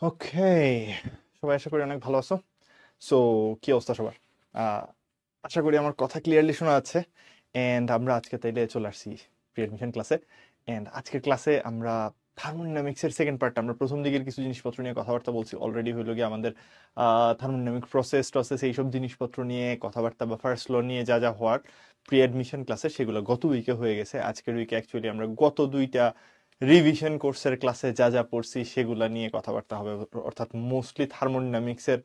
ওকে, সবাই আশা করি অনেক ভালো আছো। সো কি অবস্থা সবার? আহ, আশা করি আমার কথা ক্লিয়ারলি শোনা যাচ্ছে। এন্ড আমরা আজকে তাইলে চলে আসছি প্রি অ্যাডমিশন ক্লাসে। এন্ড আজকের ক্লাসে আমরা থার্মোডাইনামিক্সের সেকেন্ড পার্ট, আমরা প্রথম দিকের কিছু জিনিসপত্র নিয়ে কথাবার্তা বলছি অলরেডি। হইলো গিয়ে আমাদের থার্মোডাইনামিক প্রসেস এইসব জিনিসপত্র নিয়ে কথাবার্তা বা ফার্স্ট ল নিয়ে যা যা হওয়ার প্রি অ্যাডমিশন ক্লাসে সেগুলো গত উইকে হয়ে গেছে। আজকের উইকে অ্যাকচুয়ালি আমরা গত দুইটা রিভিশন কোর্সের ক্লাসে যা যা পড়ছি সেগুলা নিয়ে কথাবার্তা হবে, অর্থাৎ মোস্টলি থার্মোডাইনামিক্সের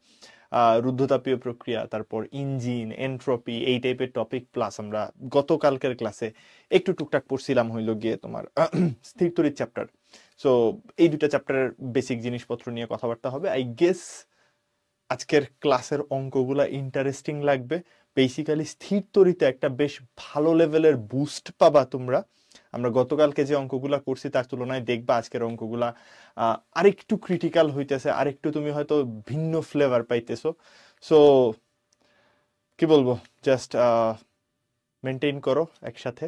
রুদ্ধতাপীয় প্রক্রিয়া, তারপর ইঞ্জিন, এন্ট্রপি, এই টাইপের টপিক। প্লাস আমরা গতকালকের ক্লাসে একটু টুকটাক পড়ছিলাম হইলো গিয়ে তোমার স্থির তড়িৎ চ্যাপ্টার। সো এই দুটা চ্যাপ্টারের বেসিক জিনিসপত্র নিয়ে কথাবার্তা হবে। আই গেস আজকের ক্লাসের অঙ্কগুলা ইন্টারেস্টিং লাগবে। বেসিক্যালি স্থির তড়িতে একটা বেশ ভালো লেভেলের বুস্ট পাবা তোমরা। আমরা গতকালকে যে অঙ্কগুলা করছি তার তুলনায় দেখবা আজকের অঙ্কগুলা আরেকটু ক্রিটিক্যাল হইতেছে, আরেকটু তুমি হয়তো ভিন্ন ফ্লেভার পাইতেছো। সো কি বলবো, জাস্ট মেনটেন করো একসাথে,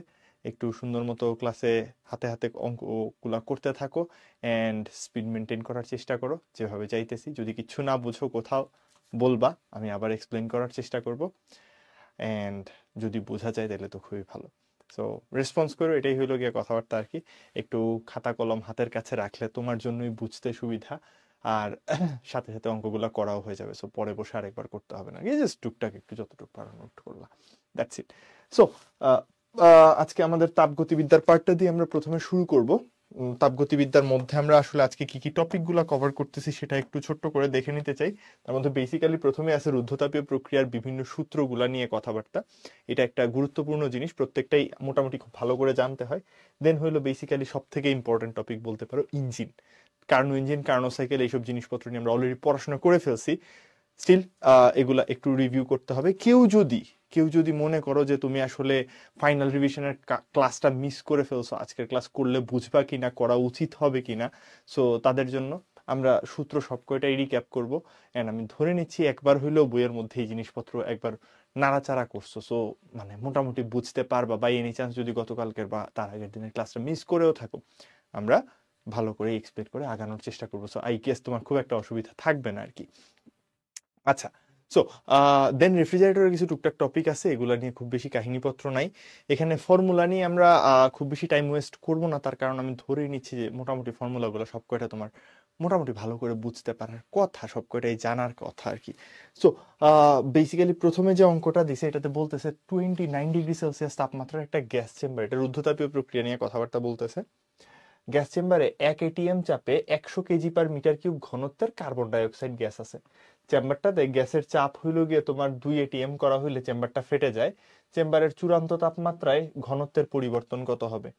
একটু সুন্দর মতো ক্লাসে হাতে হাতে অঙ্কগুলা করতে থাকো অ্যান্ড স্পিড মেনটেন করার চেষ্টা করো যেভাবে চাইতেছি। যদি কিছু না বুঝো কোথাও বলবা, আমি আবার এক্সপ্লেন করার চেষ্টা করব। অ্যান্ড যদি বোঝা যায় তাহলে তো খুবই ভালো। সো রেসপন্স করো, এটাই হলো গিয়ে কথাবার্তা আর কি। একটু খাতা কলম হাতের কাছে রাখলে তোমার জন্যই বুঝতে সুবিধা। আর সাথে সাথে অঙ্কগুলো করাও হয়ে যাবে। সো পরে বসে আরেকবার করতে হবে না, এই জাস্ট টুকটাক একটু যতটুকু পারো নোট করলা, দ্যাটস ইট। সো আজকে আমাদের তাপগতিবিদ্যার পার্টটা দিয়ে আমরা প্রথমে শুরু করব। তাপগতিবিদ্যার মধ্যে আমরা আসলে আজকে কি কি টপিকগুলো কভার করতেছি সেটা একটু ছোট্ট করে দেখে নিতে চাই। তার মধ্যে বেসিক্যালি প্রথমে আছে রুদ্ধতাপীয় প্রক্রিয়ার বিভিন্ন সূত্রগুলা নিয়ে কথাবার্তা। এটা একটা গুরুত্বপূর্ণ জিনিস, প্রত্যেকটাই মোটামুটি খুব ভালো করে জানতে হয়। দেন হইলো বেসিক্যালি সব থেকে ইম্পর্টেন্ট টপিক বলতে পারো engine, Karnaugh engine, Karnaugh cycle, এইসব জিনিসপত্র নিয়ে আমরা অলরেডি পড়াশোনা করে ফেলছি। স্টিল এগুলা একটু রিভিউ করতে হবে। কেউ যদি মনে করো যে তুমি আসলে ফাইনাল রিভিশনের ক্লাসটা মিস করে ফেলছো, আজকের ক্লাস করলে বুঝবা কিনা, করা উচিত হবে কিনা, সো তাদের জন্য আমরা সূত্র সবকটাই রিক্যাপ করবো। এন্ড আমি ধরে নিচ্ছি একবার হইলেও বইয়ের মধ্যে এই জিনিসপত্র একবার নাড়াচাড়া করছো, সো মানে মোটামুটি বুঝতে পারবা। বাই এনি চান্স যদি গতকালকের বা তার আগের দিনের ক্লাসটা মিস করেও থাকো, আমরা ভালো করে এক্সপ্লেন করে আগানোর চেষ্টা করবো। সো আই গেস তোমার খুব একটা অসুবিধা থাকবে না আর কি। আচ্ছা, সো দেন রেফ্রিজারেটরের কিছু টুকটাক টপিক আছে, এগুলা নিয়ে খুব বেশি কাহিনীপত্র নাই। এখানে ফর্মুলা নিয়ে আমরা খুব বেশি টাইম ওয়েস্ট করব না, তার কারণ আমি ধরেই নিচ্ছি যে মোটামুটি ফর্মুলাগুলো সব কয়টা তোমার মোটামুটি ভালো করে বুঝতে পারার কথা, সব কয়টাই জানার কথা আর কি। সো বেসিক্যালি প্রথমে যে অঙ্কটা দিছে এটাতে বলতেছে 29 ডিগ্রি সেলসিয়াস তাপমাত্রার একটা গ্যাস চেম্বার, এটা রুদ্ধতাপীয় প্রক্রিয়া নিয়ে কথাবার্তা বলতেছে। গ্যাস চেম্বারে 1 ATM চাপে 100 কেজি/মিটার কিউব ঘনত্বের কার্বন ডাই অক্সাইড গ্যাস আছে। চেম্বারটাতে গ্যাসের চাপ হইল গিয়ে তোমার 2 ATM করা হইলে চেম্বারটা ফেটে যায়। চেম্বারের চূড়ান্ত তাপমাত্রায় ঘনত্বের পরিবর্তন কত হবে?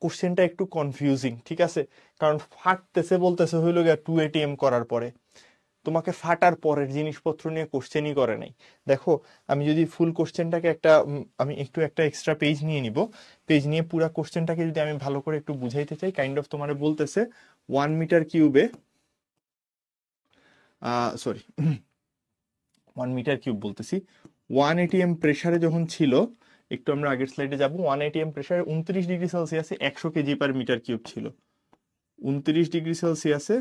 কোশ্চেনটা একটু কনফিউজিং, ঠিক আছে? কারণ ফাটতেছে বলতেছে হইল গিয়ে 2 ATM করার পরে, তোমাকে ফাটার পরের জিনিসপত্র নিয়ে কোশ্চেনই করে নাই। দেখো, আমি যদি ফুল কোশ্চেনটাকে আমি একটু একটা এক্সট্রা পেজ নিয়ে নিব। পেজ নিয়ে পুরো কোশ্চেনটাকে যদি আমি ভালো করে একটু বুঝাইতে চাই, কাইন্ড অফ তোমার বলতেছে 1 মিটার কিউবে, সরি 1 মিটার কিউব বলতেছি, 1 ATM প্রেসারে যখন ছিল, একটু আমরা আগের স্লাইডে যাব, 1 ATM প্রেসারে 29 ডিগ্রি সেলসিয়াসে 100 কেজি/মিটার কিউব ছিল। 29 ডিগ্রি সেলসিয়াসে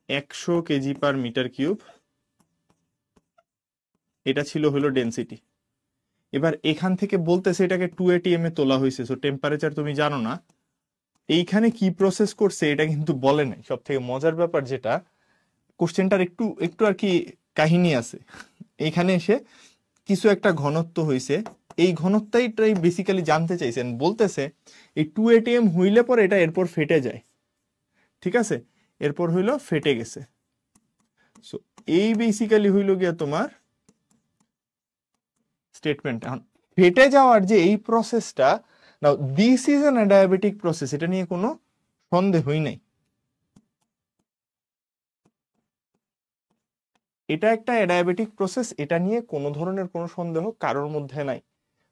100 কেজি/মিটার কিউব, এটা ছিল হলো ডেনসিটি। এবার এখান থেকে বলতেছে এটাকে 2 ATM এ তোলা হয়েছে, সো টেম্পারেচার তুমি জানো না। এইখানে কি প্রসেস করছে এটা কিন্তু বলে নাই। সব থেকে মজার ব্যাপার যেটা, কোশ্চেনটার একটু একটু আর কি কাহিনী আছে। এইখানে এসে কিছু একটা ঘনত্ব হইছে, এই ঘনত্বটাই বেসিক্যালি জানতে চাইছেন। বলতেছে এই 2 ATM হইলে পরে এটা এরপর ফেটে যায়, ঠিক আছে? এরপর হইলো ফেটে গেছে। সো এই বেসিক্যালি হইলো গিয়া তোমার স্টেটমেন্ট। এখন ফেটে যাওয়ার যে এই প্রসেসটা, now this is an adiabatic process, এটা নিয়ে কোনো সন্দেহই নাই। এটা একটা অ্যাডায়াবেটিক প্রসেস, এটা নিয়ে কোনো ধরনের কোনো সন্দেহ কারোর মধ্যে নাই।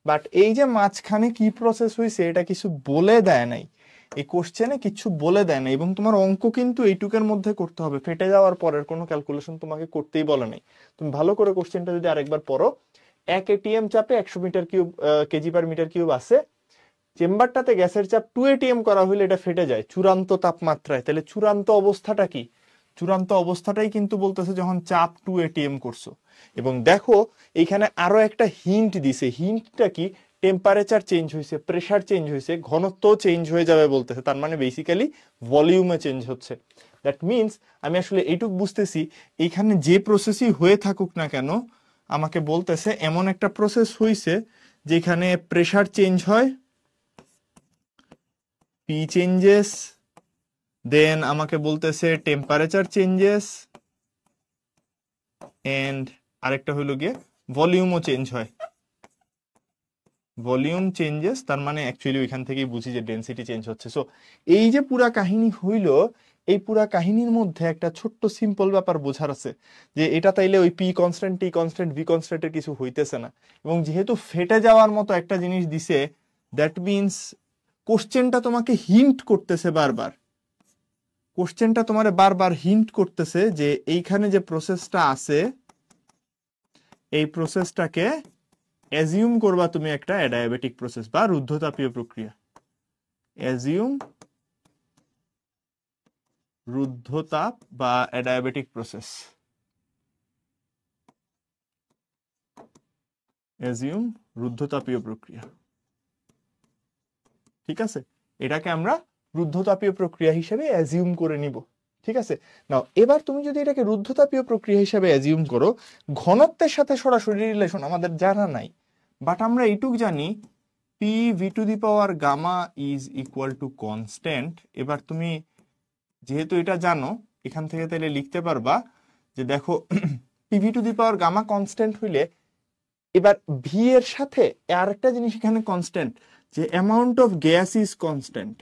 বাট এই যে মাঝখানে কি প্রসেস হয়েছে এটা কিছু বলে দেয় নাই, এই কোশ্চেনে কিছু বলে দেয় না। এবং তোমার অঙ্ক কিন্তু এইটুকের মধ্যে করতে হবে, ফেটে যাওয়ার পরের কোনো ক্যালকুলেশন তোমাকে করতেই বলে নাই। তুমি ভালো করে কোশ্চেনটা যদি আরেকবার পড়ো, 1 ATM চাপে 100 কেজি/মিটার কিউব আছে, চেম্বারটাতে গ্যাসের চাপ 2 ATM করা হলে এটা ফেটে যায় চূড়ান্ত তাপমাত্রায়। তাহলে চূড়ান্ত অবস্থাটা কি? চূড়ান্ত অবস্থাটাই কিন্তু বলতেছে যখন চাপ 2 atm করছো। এবং দেখো এইখানে আরো একটা হিন্ট দিছে, হিন্টটা কি, টেম্পারেচার চেঞ্জ হয়েছে, প্রেসার চেঞ্জ হয়েছে, ঘনত্ব চেঞ্জ হয়ে যাবে বলতেছে, তার মানে বেসিক্যালি ভলিউমে চেঞ্জ হচ্ছে। দ্যাট মিনস আমি আসলে এইটুক বুঝতেছি এইখানে যে প্রসেসই হয়ে থাকুক না কেন আমাকে বলতেছে এমন একটা প্রসেস হয়েছে যেখানে প্রেসার চেঞ্জ হয়, পি চেঞ্জেস, দেন আমাকে বলতেছে টেম্পারেচার চেঞ্জেস, এন্ড আরেকটা হইলো গিয়ে ভলিউমও চেঞ্জ হয়, ভলিউম চেঞ্জেস, তার মানে অ্যাকচুয়ালি ওইখান থেকেই বুঝি যে ডেনসিটি চেঞ্জ হচ্ছে। সো এই যে পুরা কাহিনী হইলো, এই পুরা কাহিনীর মধ্যে একটা ছোট্ট সিম্পল ব্যাপার বোঝার আছে যে এটা তাইলে ওই পি কনস্ট্যান্ট, টি কনস্ট্যান্ট, ভি কনস্ট্যান্টের কিছু হইতেছে না। এবং যেহেতু ফেটে যাওয়ার মতো একটা জিনিস দিছে, দ্যাট মিনস কোশ্চেনটা তোমাকে হিন্ট করতেছে বারবার, কোশ্চেনটা তোমার বারবার হিন্ট করতেছে যে এইখানে যে প্রসেসটা আছে এই প্রসেসটাকে অ্যাজিউম করবা তুমি একটা অ্যাডায়াবেটিক প্রসেস বা রুদ্ধতাপীয় প্রক্রিয়া। অ্যাজিউম রুদ্ধতাপ বা অ্যাডায়াবেটিক প্রসেস, অ্যাজিউম রুদ্ধতাপীয় প্রক্রিয়া। ঠিক আছে, এটাকে আমরা রুদ্ধতাপীয় প্রক্রিয়া হিসেবে অ্যাজিউম করে নিব। ঠিক আছে, নাও এবার তুমি যদি এটাকে রুদ্ধতাপীয় প্রক্রিয়া হিসেবে অ্যাজিউম করো, ঘনত্বের সাথে সরাসরি রিলেশন আমাদের জানা নাই, বাট আমরা এইটুক জানি P V to the power gamma is equal to constant. এবার তুমি যেহেতু এটা জানো এখান থেকে তাহলে লিখতে পারবা যে দেখো P V to the power gamma constant হইলে এবার ভি এর সাথে আর একটা জিনিস এখানে কনস্ট্যান্ট, যে amount of gas is constant,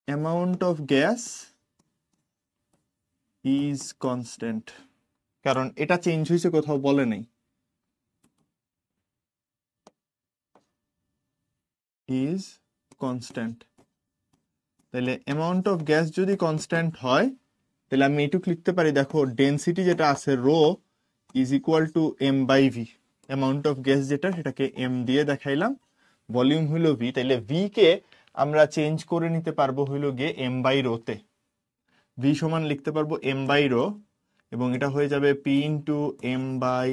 amount of gas is constant, কারণ এটা চেঞ্জ হয়েছে কোথাও বলে নাই, ইজ কনস্ট্যান্ট। তাহলে অ্যামাউন্ট অফ গ্যাস যদি কনস্ট্যান্ট হয় তাহলে আমি এইটুক লিখতে পারি, দেখো ডেনসিটি যেটা আছে rho is equal to M by V, amount of gas যেটা সেটাকে এম দিয়ে দেখাইলাম, ভলিউম হইলো ভি, তাইলে ভি কে আমরা চেঞ্জ করে নিতে পারবো হইলো গিয়ে এম বাই রোতে, ভি সমান লিখতে পারবো এম বাই রো, এবং এটা হয়ে যাবে P into M by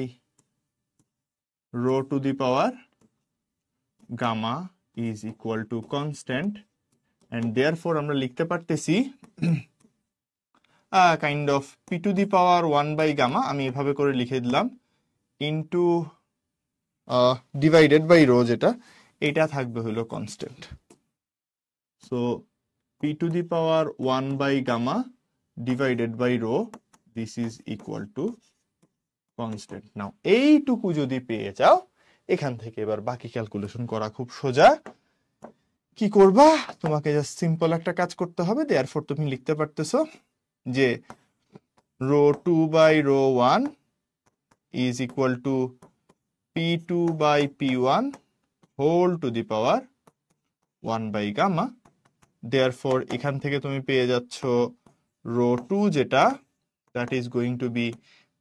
rho to the power gamma is equal to constant, and therefore আমরা লিখতে পারতেছি kind of P to the power 1 by gamma, আমি এভাবে করে লিখে দিলাম, ইন্টু ডিভাইডেড বাই রো, যেটা এটা থাকবে হলো constant. So P to the power 1 by gamma divided by rho, this is equal to constant. Now এইটুকু যদি পেয়ে যাও, এখান থেকে এবার বাকি ক্যালকুলেশন করা খুব সোজা। কি করবা, তোমাকে জাস্ট সিম্পল একটা কাজ করতে হবে, দেয়ারফর তুমি লিখতে পারতেছো যে rho 2 by rho 1 is equal to P2 by P1 whole to the power 1 by gamma. Therefore এখান থেকে তুমি পেয়ে যাচ্ছ রো 2 যেটা, that is going to be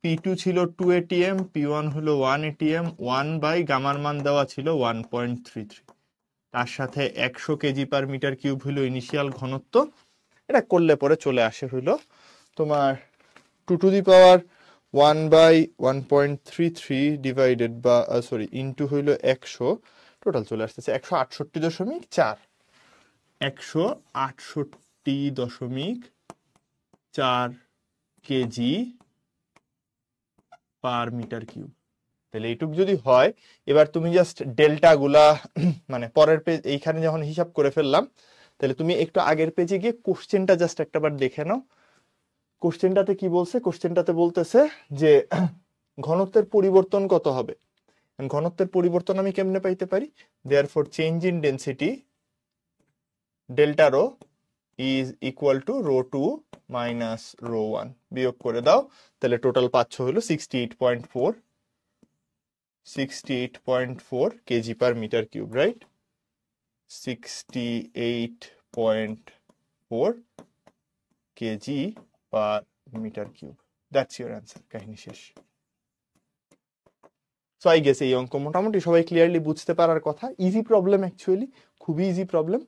P2 ছিল 2 atm, P1 হলো 1 atm, 1 by গামার মান দেওয়া ছিল 1.33, তার সাথে 100 কেজি পার মিটার কিউব হলো ইনিশিয়াল ঘনত্ব। এটা করলে পরে চলে আসে হইলো তোমার 2 to the power 1 by 1.33 divided বা সরি ইন্টু হইলো 100, টোটাল চলে আসতেছে 168.4, 168.4 কেজি পার মিটার কিউব। তাহলে এইটুক যদি হয়, এবার তুমি জাস্ট ডেল্টা গুলা মানে পরের পেজ এইখানে যখন হিসাব করে ফেললাম, তাহলে তুমি একটু আগের পেজে গিয়ে কোশ্চেনটা জাস্ট একটাবার দেখে নাও। কোশ্চেনটাতে কি বলছে, কোশ্চেনটাতে বলতেছে যে ঘনত্বের পরিবর্তন কত হবে। ঘনত্বের পরিবর্তন আমি কেমনে পাইতে পারি, therefore change in density delta rho is equal to rho 2 minus rho 1, বিয়োগ করে দাও, তাহলে টোটাল পাচ্ছ হলো 68.4 K G per metre cube, right, 68.4 K G per metre cube. That's your answer, কাহিনী শেষ। সো আই গেস এই অঙ্ক মোটামুটি সবাই ক্লিয়ারলি বুঝতে পারার কথা। ইজি প্রবলেম, অ্যাকচুয়ালি খুবই ইজি প্রবলেম।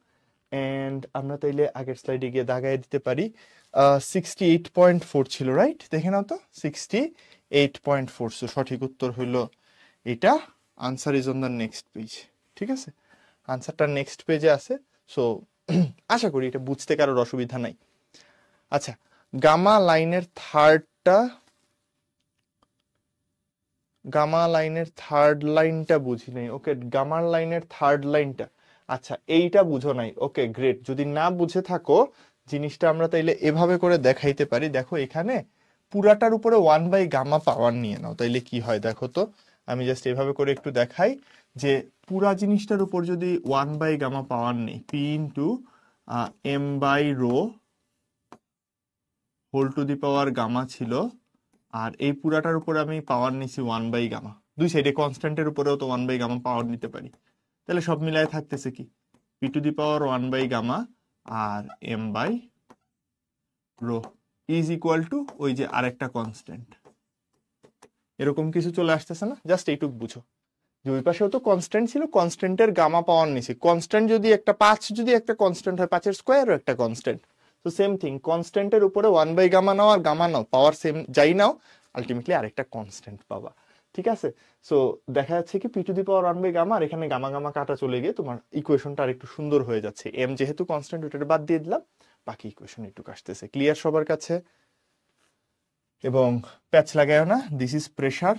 এন্ড আমরা তাইলে আগের স্লাইডে গিয়ে দাগায় দিতে পারি 68.4 ছিল, রাইট? দেখে নাও তো, 68.4। সো সঠিক উত্তর হইল এটা। Answer is on the next page. ঠিক আছে, আনসারটা নেক্সট পেজে আছে। সো আশা করি এটা বুঝতে কারোর অসুবিধা নাই। আচ্ছা, গামা লাইনের থার্ড লাইনটা বুঝি নাই। ওকে, গামার লাইনের থার্ড লাইনটা, আচ্ছা এইটা বুঝো নাই। Okay great. যদি না বুঝে থাকো, জিনিসটা আমরা তাইলে এভাবে করে দেখাইতে পারি। দেখো এখানে পুরাটার উপরে 1/গামা পাওয়ার নিয়ে নাও, তাইলে কি হয় দেখো তো। আমি জাস্ট এভাবে করে একটু দেখাই যে পুরা জিনিসটার উপর যদি 1/গামা পাওয়ার নেই, P into m/ρ whole to the power gamma ছিল, আর এই পুরাটার উপরে আমি পাওয়ার নিছি 1/গামা। দুই সাইডে কনস্ট্যান্টের উপরেও তো 1/গামা পাওয়ার নিতে পারি। তাহলে সব মিলায় থাকতেছে কি, পি টু দি পাওয়ার 1/গামা আর m/ρ ইজ ইকুয়াল টু ওই যে আরেকটা কনস্ট্যান্ট। এরকম কিছু চলে আসতেছে না? জাস্ট এইটুক বুঝো যে ওই পাশেও তো কনস্ট্যান্ট ছিল, কনস্ট্যান্টের গামা পাওয়ার নিছি। কনস্ট্যান্ট যদি একটা 5 যদি একটা কনস্ট্যান্ট হয়, 5-এর স্কোয়ারও একটা কনস্ট্যান্ট। তো সেম থিং, কনস্ট্যান্টের উপরে 1/গামা নাও আর গামা নাও, পাওয়ার সেম যাই নাও, আলটিমেটলি আরেকটা কনস্ট্যান্ট পাবা। ঠিক আছে, সো দেখা যাচ্ছে কি পি টু দি পাওয়ার 1/গামা, আর এখানে গামা গামা কাটা চলে গিয়ে তোমার ইকুয়েশনটা আর একটু সুন্দর হয়ে যাচ্ছে। এম যেহেতু কনস্ট্যান্ট, ওটাকে বাদ দিয়ে দিলাম, বাকি ইকুয়েশন একটু আসতেছে। ক্লিয়ার সবার কাছে? এবং প্যাচ লাগায়ও না। This is pressure,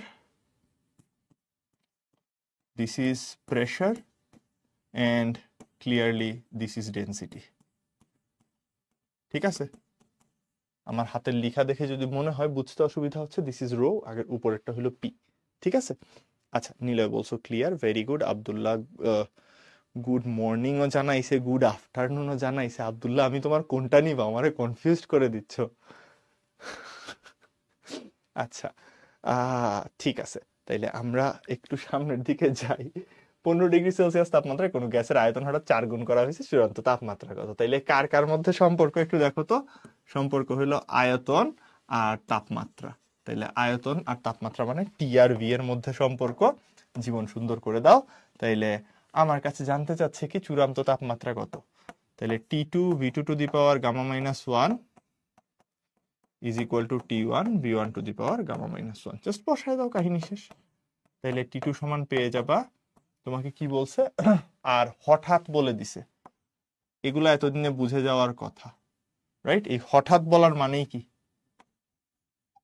this is pressure, and clearly this is density. ঠিক আছে, আমার হাতের লেখা দেখে যদি মনে হয় বুঝতে অসুবিধা হচ্ছে, দিস ইজ রো, আগের উপরেরটা হলো পি। ঠিক আছে, আচ্ছা নিলয় বলছো clear, very good. Abdullah good মর্নিংও জানাইছে, গুড আফটারনুনও জানাইছে। আব্দুল্লাহ আমি তোমার কোনটা নিবা, আমারে কনফিউজড করে দিচ্ছ। আচ্ছা ঠিক আছে, তাইলে আমরা একটু সামনের দিকে যাই। 15 ডিগ্রি সেলসিয়াস তাপমাত্রায় কোনো গ্যাসের আয়তন হঠাৎ 4 গুণ করা হয়েছে, চূড়ান্ত তাপমাত্রা কত? তাইলে কার কার মধ্যে সম্পর্ক একটু দেখো তো। সম্পর্ক হলো আয়তন আর তাপমাত্রা। তাইলে আয়তন আর তাপমাত্রা মানে টি আর ভি এর মধ্যে সম্পর্ক। জীবন সুন্দর করে দাও। তাইলে আমার কাছে জানতে চাচ্ছে কি চূড়ান্ত তাপমাত্রা কত। তাহলে T2 V2 to the power gamma minus 1 is equal to T1 V1 to the power gamma minus 1। Just বসায় দাও, কাহিনী শেষ। তাহলে T2 সমান পেয়ে যাবা, তোমাকে কি বলছে আর হঠাৎ বলে দিছে, এগুলো এতদিনে বুঝে যাওয়ার কথা, রাইট? এই হঠাৎ বলার মানেই কি,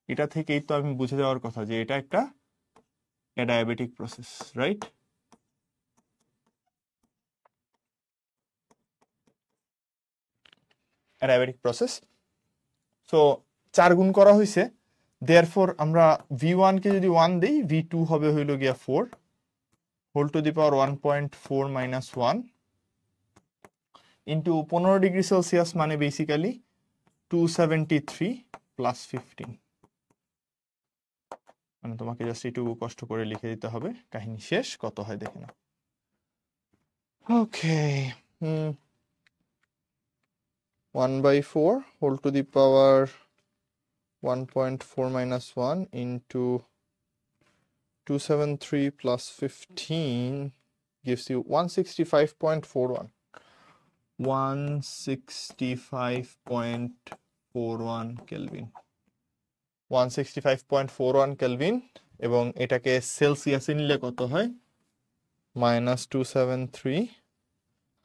এটা থেকেই তো আমি বুঝে যাওয়ার কথা যে এটা একটা adiabatic process, right? Adiabatic process. So 4 গুণ করা হয়েছে, দেয়ারফর আমরা V1 কে যদি 1 দেই, V2 হবে হইল গিয়া 4 whole to the power 1.4 minus 1 into 15 degree Celsius মানে বেসিক্যালি 273 প্লাস 15। মানে তোমাকে জাস্ট একটু কষ্ট করে লিখে দিতে হবে, কাহিনী শেষ। কত হয় দেখে নাও। Okay, 1/4 whole to the power 1.4 minus 1 into 273 plus 15 gives you 165.41. 165.41 kelvin. 165.41 kelvin, এবং এটাকে সেলসিয়াসে নিলে কত হয়? -273,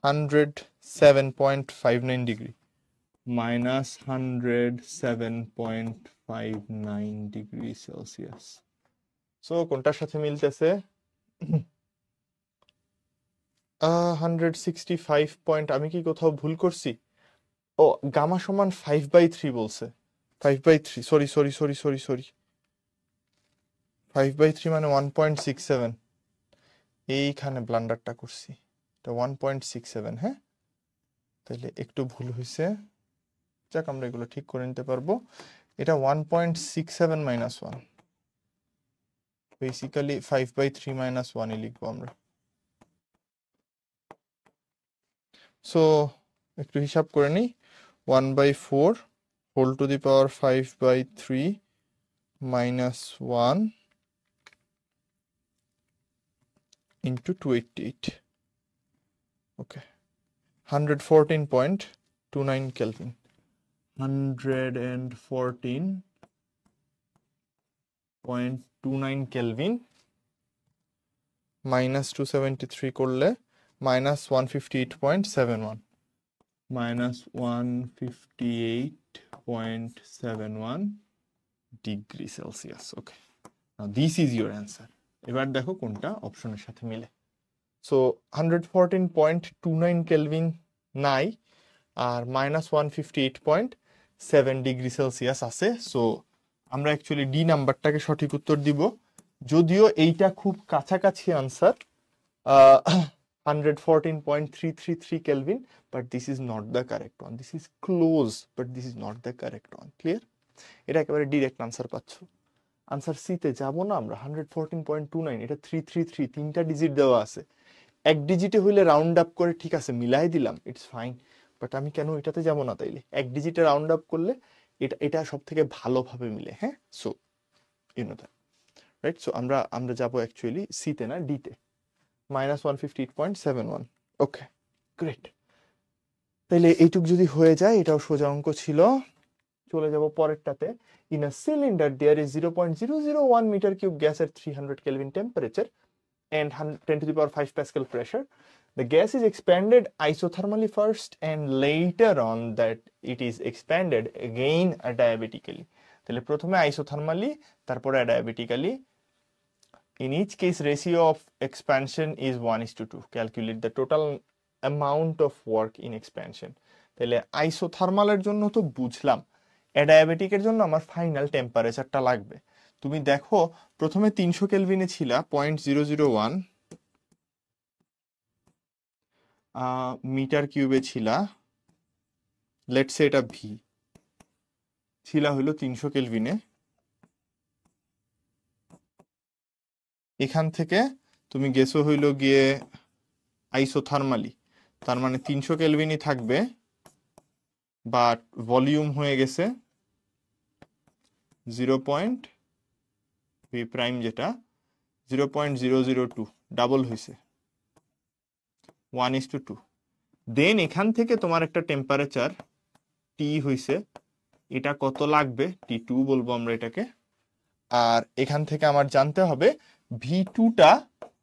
107.59 ডিগ্রি, -107.59 ডিগ্রি সেলসিয়াস। সো কোনটার সাথে মিলতেছে? 165 পয়েন্ট। আমি কি কোথাও ভুল করছি? ও, গামা সমান 5/3 বলছে। 5/3, sorry sorry sorry sorry sorry, 5/3 মানে 1.67। এইখানে ব্লান্ডারটা করছি, এটা 1.67। হ্যাঁ, তাহলে একটু ভুল হয়েছে, যাক আমরা এগুলো ঠিক করে নিতে পারবো। এটা 1.67 মাইনাস 1, বেসিক্যালি 5/3 মাইনাস 1 লিখবো আমরা। সো একটু হিসাব করে নিই, 1/4 whole to the power 5/3 minus 1 into 288. Okay, 114.29 Kelvin. 114.29 Kelvin minus 273 করলে minus 158.71 minus 158.71 degree Celsius. Okay, now this is your answer. এবার দেখো কোনটা অপশনের সাথে মিলে। সো 114.29 কেলভিন নাই, আর মাইনাস 158.7 ডিগ্রি সেলসিয়াস আছে। সো আমরা অ্যাকচুয়ালি ডি নাম্বারটাকে সঠিক উত্তর দিব, যদিও এইটা খুব কাছাকাছি answer 114.333 Kelvin, but this is not the correct one. This is close, but this is not the correct one. Clear? এটা একেবারে ডিরেক্ট আনসার পাচ্ছ। আনসার সি তে যাব না আমরা। 114.29, এটা 333, তিনটা ডিজিট দেওয়া আছে। এক ডিজিটে হইলে রাউন্ড আপ করে ঠিক আছে মিলাই দিলাম, ইটস ফাইন, বাট আমি কেন এটাতে যাব না তাইলে? এক ডিজিটে রাউন্ড আপ করলে এটা সব থেকে ভালোভাবে মিলে। হ্যাঁ, so you know that, right? So আমরা যাব অ্যাকচুয়ালি সি তে না, ডি তে, মাইনাস 158.71। ওকে, গ্রেট। তাইলে এইটুক যদি হয়ে যায়, এটাও সোজা অঙ্ক ছিল। চলে যাব পরেরটাতে। In a cylinder there is 0.001 metre cube gas at 300 Kelvin temperature and 10 to the power 5 Pascal pressure. The gas is expanded isothermally first and later on that it is expanded again adiabatically. তাহলে প্রথমে isothermally, তারপরে adiabatically. In each case, ratio of expansion is 1:2. Calculate the total amount of work in expansion. তাহলে আইসোথার্মালের জন্য তো বুঝলাম, অ্যাডায়াবেটিকের জন্য আমার final টেম্পারেচারটা লাগবে। তুমি দেখো প্রথমে 300 কেলভিনে ছিলা, 0.001 মিটার কিউবে ছিলা, লেটস সে এটা ভি ছিলা হইলো 300 কেলভিনে। এখান থেকে তুমি গেছো হইলো গিয়ে আইসোথার্মালি, তার মানে 300 কেলভিনই থাকবে, বাট ভলিউম হয়ে গেছে 0. ভি প্রাইম যেটা 0.002, ডাবল হয়েছে 1:2। দেন এখান থেকে তোমার একটা টেম্পারেচার টি হয়েছে, এটা কত লাগবে, T2 বলবো আমরা এটাকে। আর এখান থেকে আমার জানতে হবে V2টা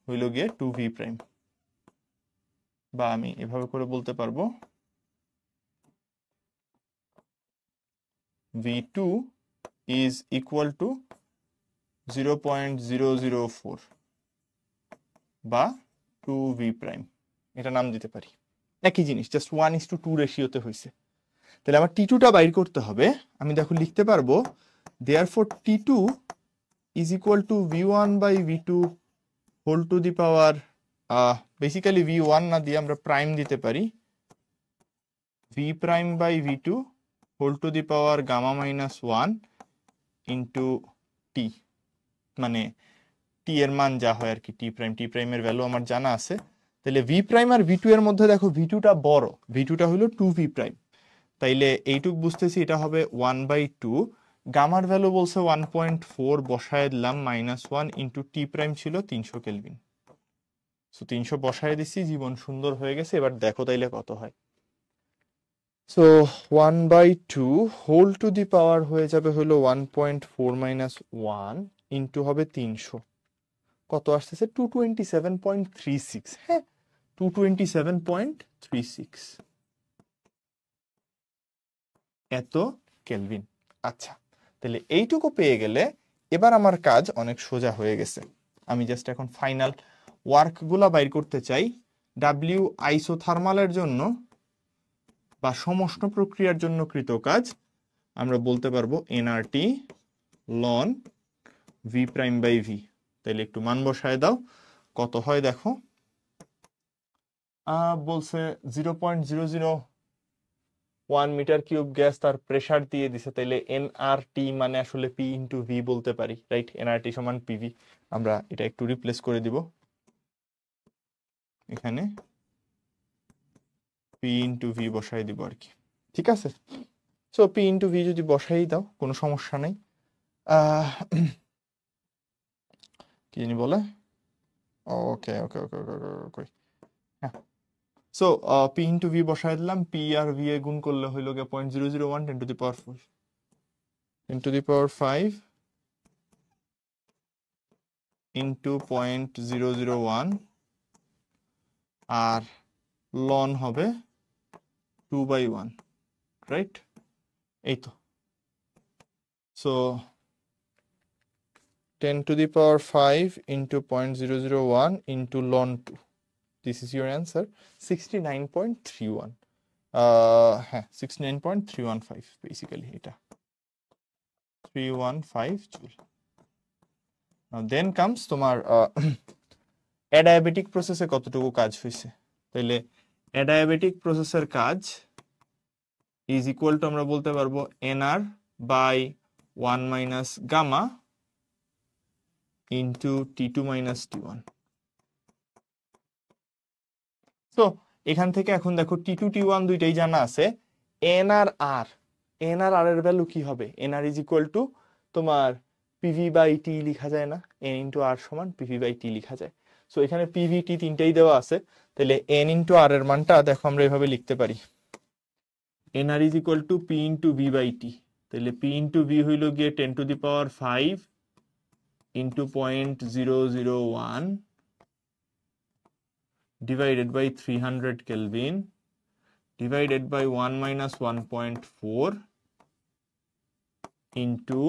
হইল গিয়ে 2V প্রাইম, বা আমি এভাবে করে বলতে পারবো V2 is equal to 0.004 বা 2V প্রাইম, এটা নাম দিতে পারি। একই জিনিস, জাস্ট 1:2 রেশিওতে হয়েছে। তাহলে আমার T2টা বাইর করতে হবে। আমি দেখো লিখতে পারবো therefore T2 is equal to V1 by V2 whole to the power, basically V1 না দিয়ে আমরা প্রাইম দিতে পারি, V prime by V2 whole to the power gamma minus 1 into T, মানে টি এর মান যা হয় আর কি, টি প্রাইমের ভ্যালু আমার জানা আছে। তাহলে ভি প্রাইম আর ভি টু এর মধ্যে দেখো V2টা বড়, V2টা হলো 2V প্রাইম, তাইলে এইটুক বুঝতেছি এটা হবে 1/2। গামার ভ্যালু বলছে 1.4, বসায় দিলাম -1 ইন্টু টি প্রাইম ছিল 300 কেলভিন। সো 300 বসায় দিছি, জীবন সুন্দর হয়ে গেছে। এবার দেখো তাইলে কত হয়। সো 1/2 হোল টু দি পাওয়ার হয়ে যাবে হলো 1.4 - 1 ইন্টু হবে 300, কত আসতেছে 227.36। হ্যাঁ, 227.36 এত কেলভিন। আচ্ছা, তাহলে এইটুকু পেয়ে গেলে এবার আমার কাজ অনেক সোজা হয়ে গেছে। আমি জাস্ট এখন ফাইনাল ওয়ার্কগুলা বাইর করতে চাই। ডাব্লিউ আইসোথার্মালের জন্য বা সমষ্ণ প্রক্রিয়ার জন্য কৃত কাজ আমরা বলতে পারবো এনআরটি লন ভি প্রাইম বাই ভি। তাহলে একটু মান বসায় দাও, কত হয় দেখো। বলছে 0.001 মিটার কিউব গ্যাস, তার প্রেসার দিয়ে দিছে। তাইলে এনআরটি মানে আসলে পি ইন্টু ভি বলতে পারি, রাইট? এনআরটি সমান পিভি। আমরা এটা একটু রিপ্লেস করে দিব, এখানে পি ইন্টু ভি বসাই দিব আর কি, ঠিক আছে? সো পি ইন্টু ভি যদি বসাই দাও কোনো সমস্যা নেই। কি জানি বলে, ওকে ওকে ওকে ওকে ওকে, হ্যাঁ। সো পি ইন্টু ভি বসাই দিলাম, পি আর ভি এ গুণ করলে হইলো গিয়ে 0.001 10 to the power 4 10 to the power 5 into 0.001, আর লন হবে 2/1, রাইট? এই তো। So 10 to the power 5 into 0.001 into ln 2. This is your answer. 69.31. হ্যাঁ 69.315 basically এটা 315 জুল। Now then comes তোমার অ্যাডায়াবেটিক প্রসেসে কতটুকু কাজ হয়েছে। তাহলে অ্যাডায়াবেটিক প্রসেসের কাজ ইজ ইকুয়াল টু আমরা বলতে পারবো nr by 1 minus gamma into T2 minus T1। তো এখান থেকে এখন দেখো T2 T1 দুইটাই জানা আছে, nr আর r এর ভ্যালু কি হবে? nr ইজ ইকুয়াল টু তোমার পিভি বাই টি লিখা যায় না, n ইন্টু আর সমান পিভি বাই টি লিখা যায়। সো এখানে পিভি টি তিনটাই দেওয়া আছে, তাহলে n ইন্টু আর এর মানটা দেখো আমরা এভাবে লিখতে পারি, nr is equal to P into V by T. তাহলে পি ইন্টু ভি হইল গিয়ে 10 to the power 5 into 0.001 divided by 300 Kelvin divided by 1 minus 1.4 into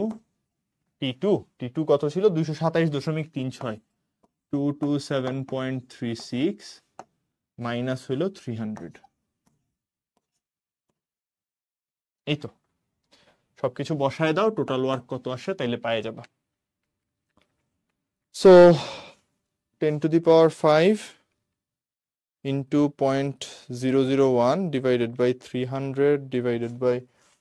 T2 T2 কত ছিল 227.36 227.36 মাইনাস হলো 300। এই তো সবকিছু বসায় দাও, টোটাল ওয়ার্ক কত আসে তাইলে পেয়ে যাবা। So 10 to the power 5 into 0.001 divided by 300 divided by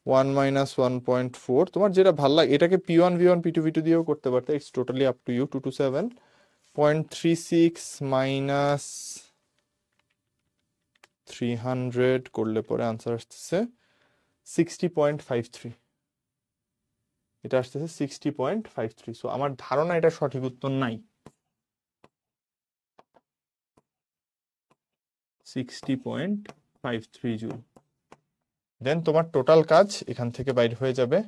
1 minus 1.4, তোমার যেটা ভালো লাগে এটাকে P1 V1 P2 V2 দিয়েও করতে পারতে, it's totally up to you. 227.36 minus 300 করলে পরে আনসার আসতেছে 60.53, এটা আসতেছে 60.53। সো আমার ধারণা এটা সঠিক উত্তর নাই, 60.53 জুল। দেন তোমার টোটাল কাজ এখান থেকে বাইর হয়ে যাবে।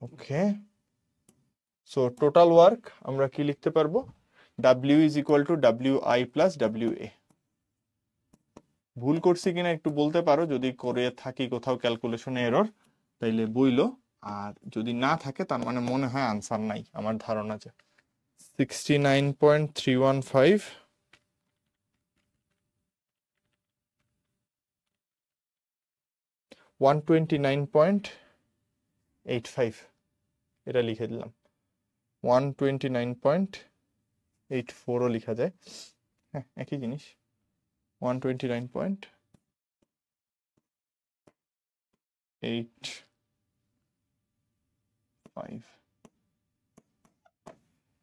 ওকে, সো টোটাল ওয়ার্ক আমরা কি লিখতে পারবো? W is equal two WI plus WA। ভুল করছি কিনা একটু বলতে পারো, যদি করে থাকি কোথাও ক্যালকুলেশনে এরর তাইলে বইলো, আর যদি না থাকে তার মানে মনে হয় আনসার নাই। আমার ধারণা যে 69.315 129.85 এটা লিখে দিলাম, 129.84ও লিখা যায়, হ্যাঁ একই জিনিস, 129.85।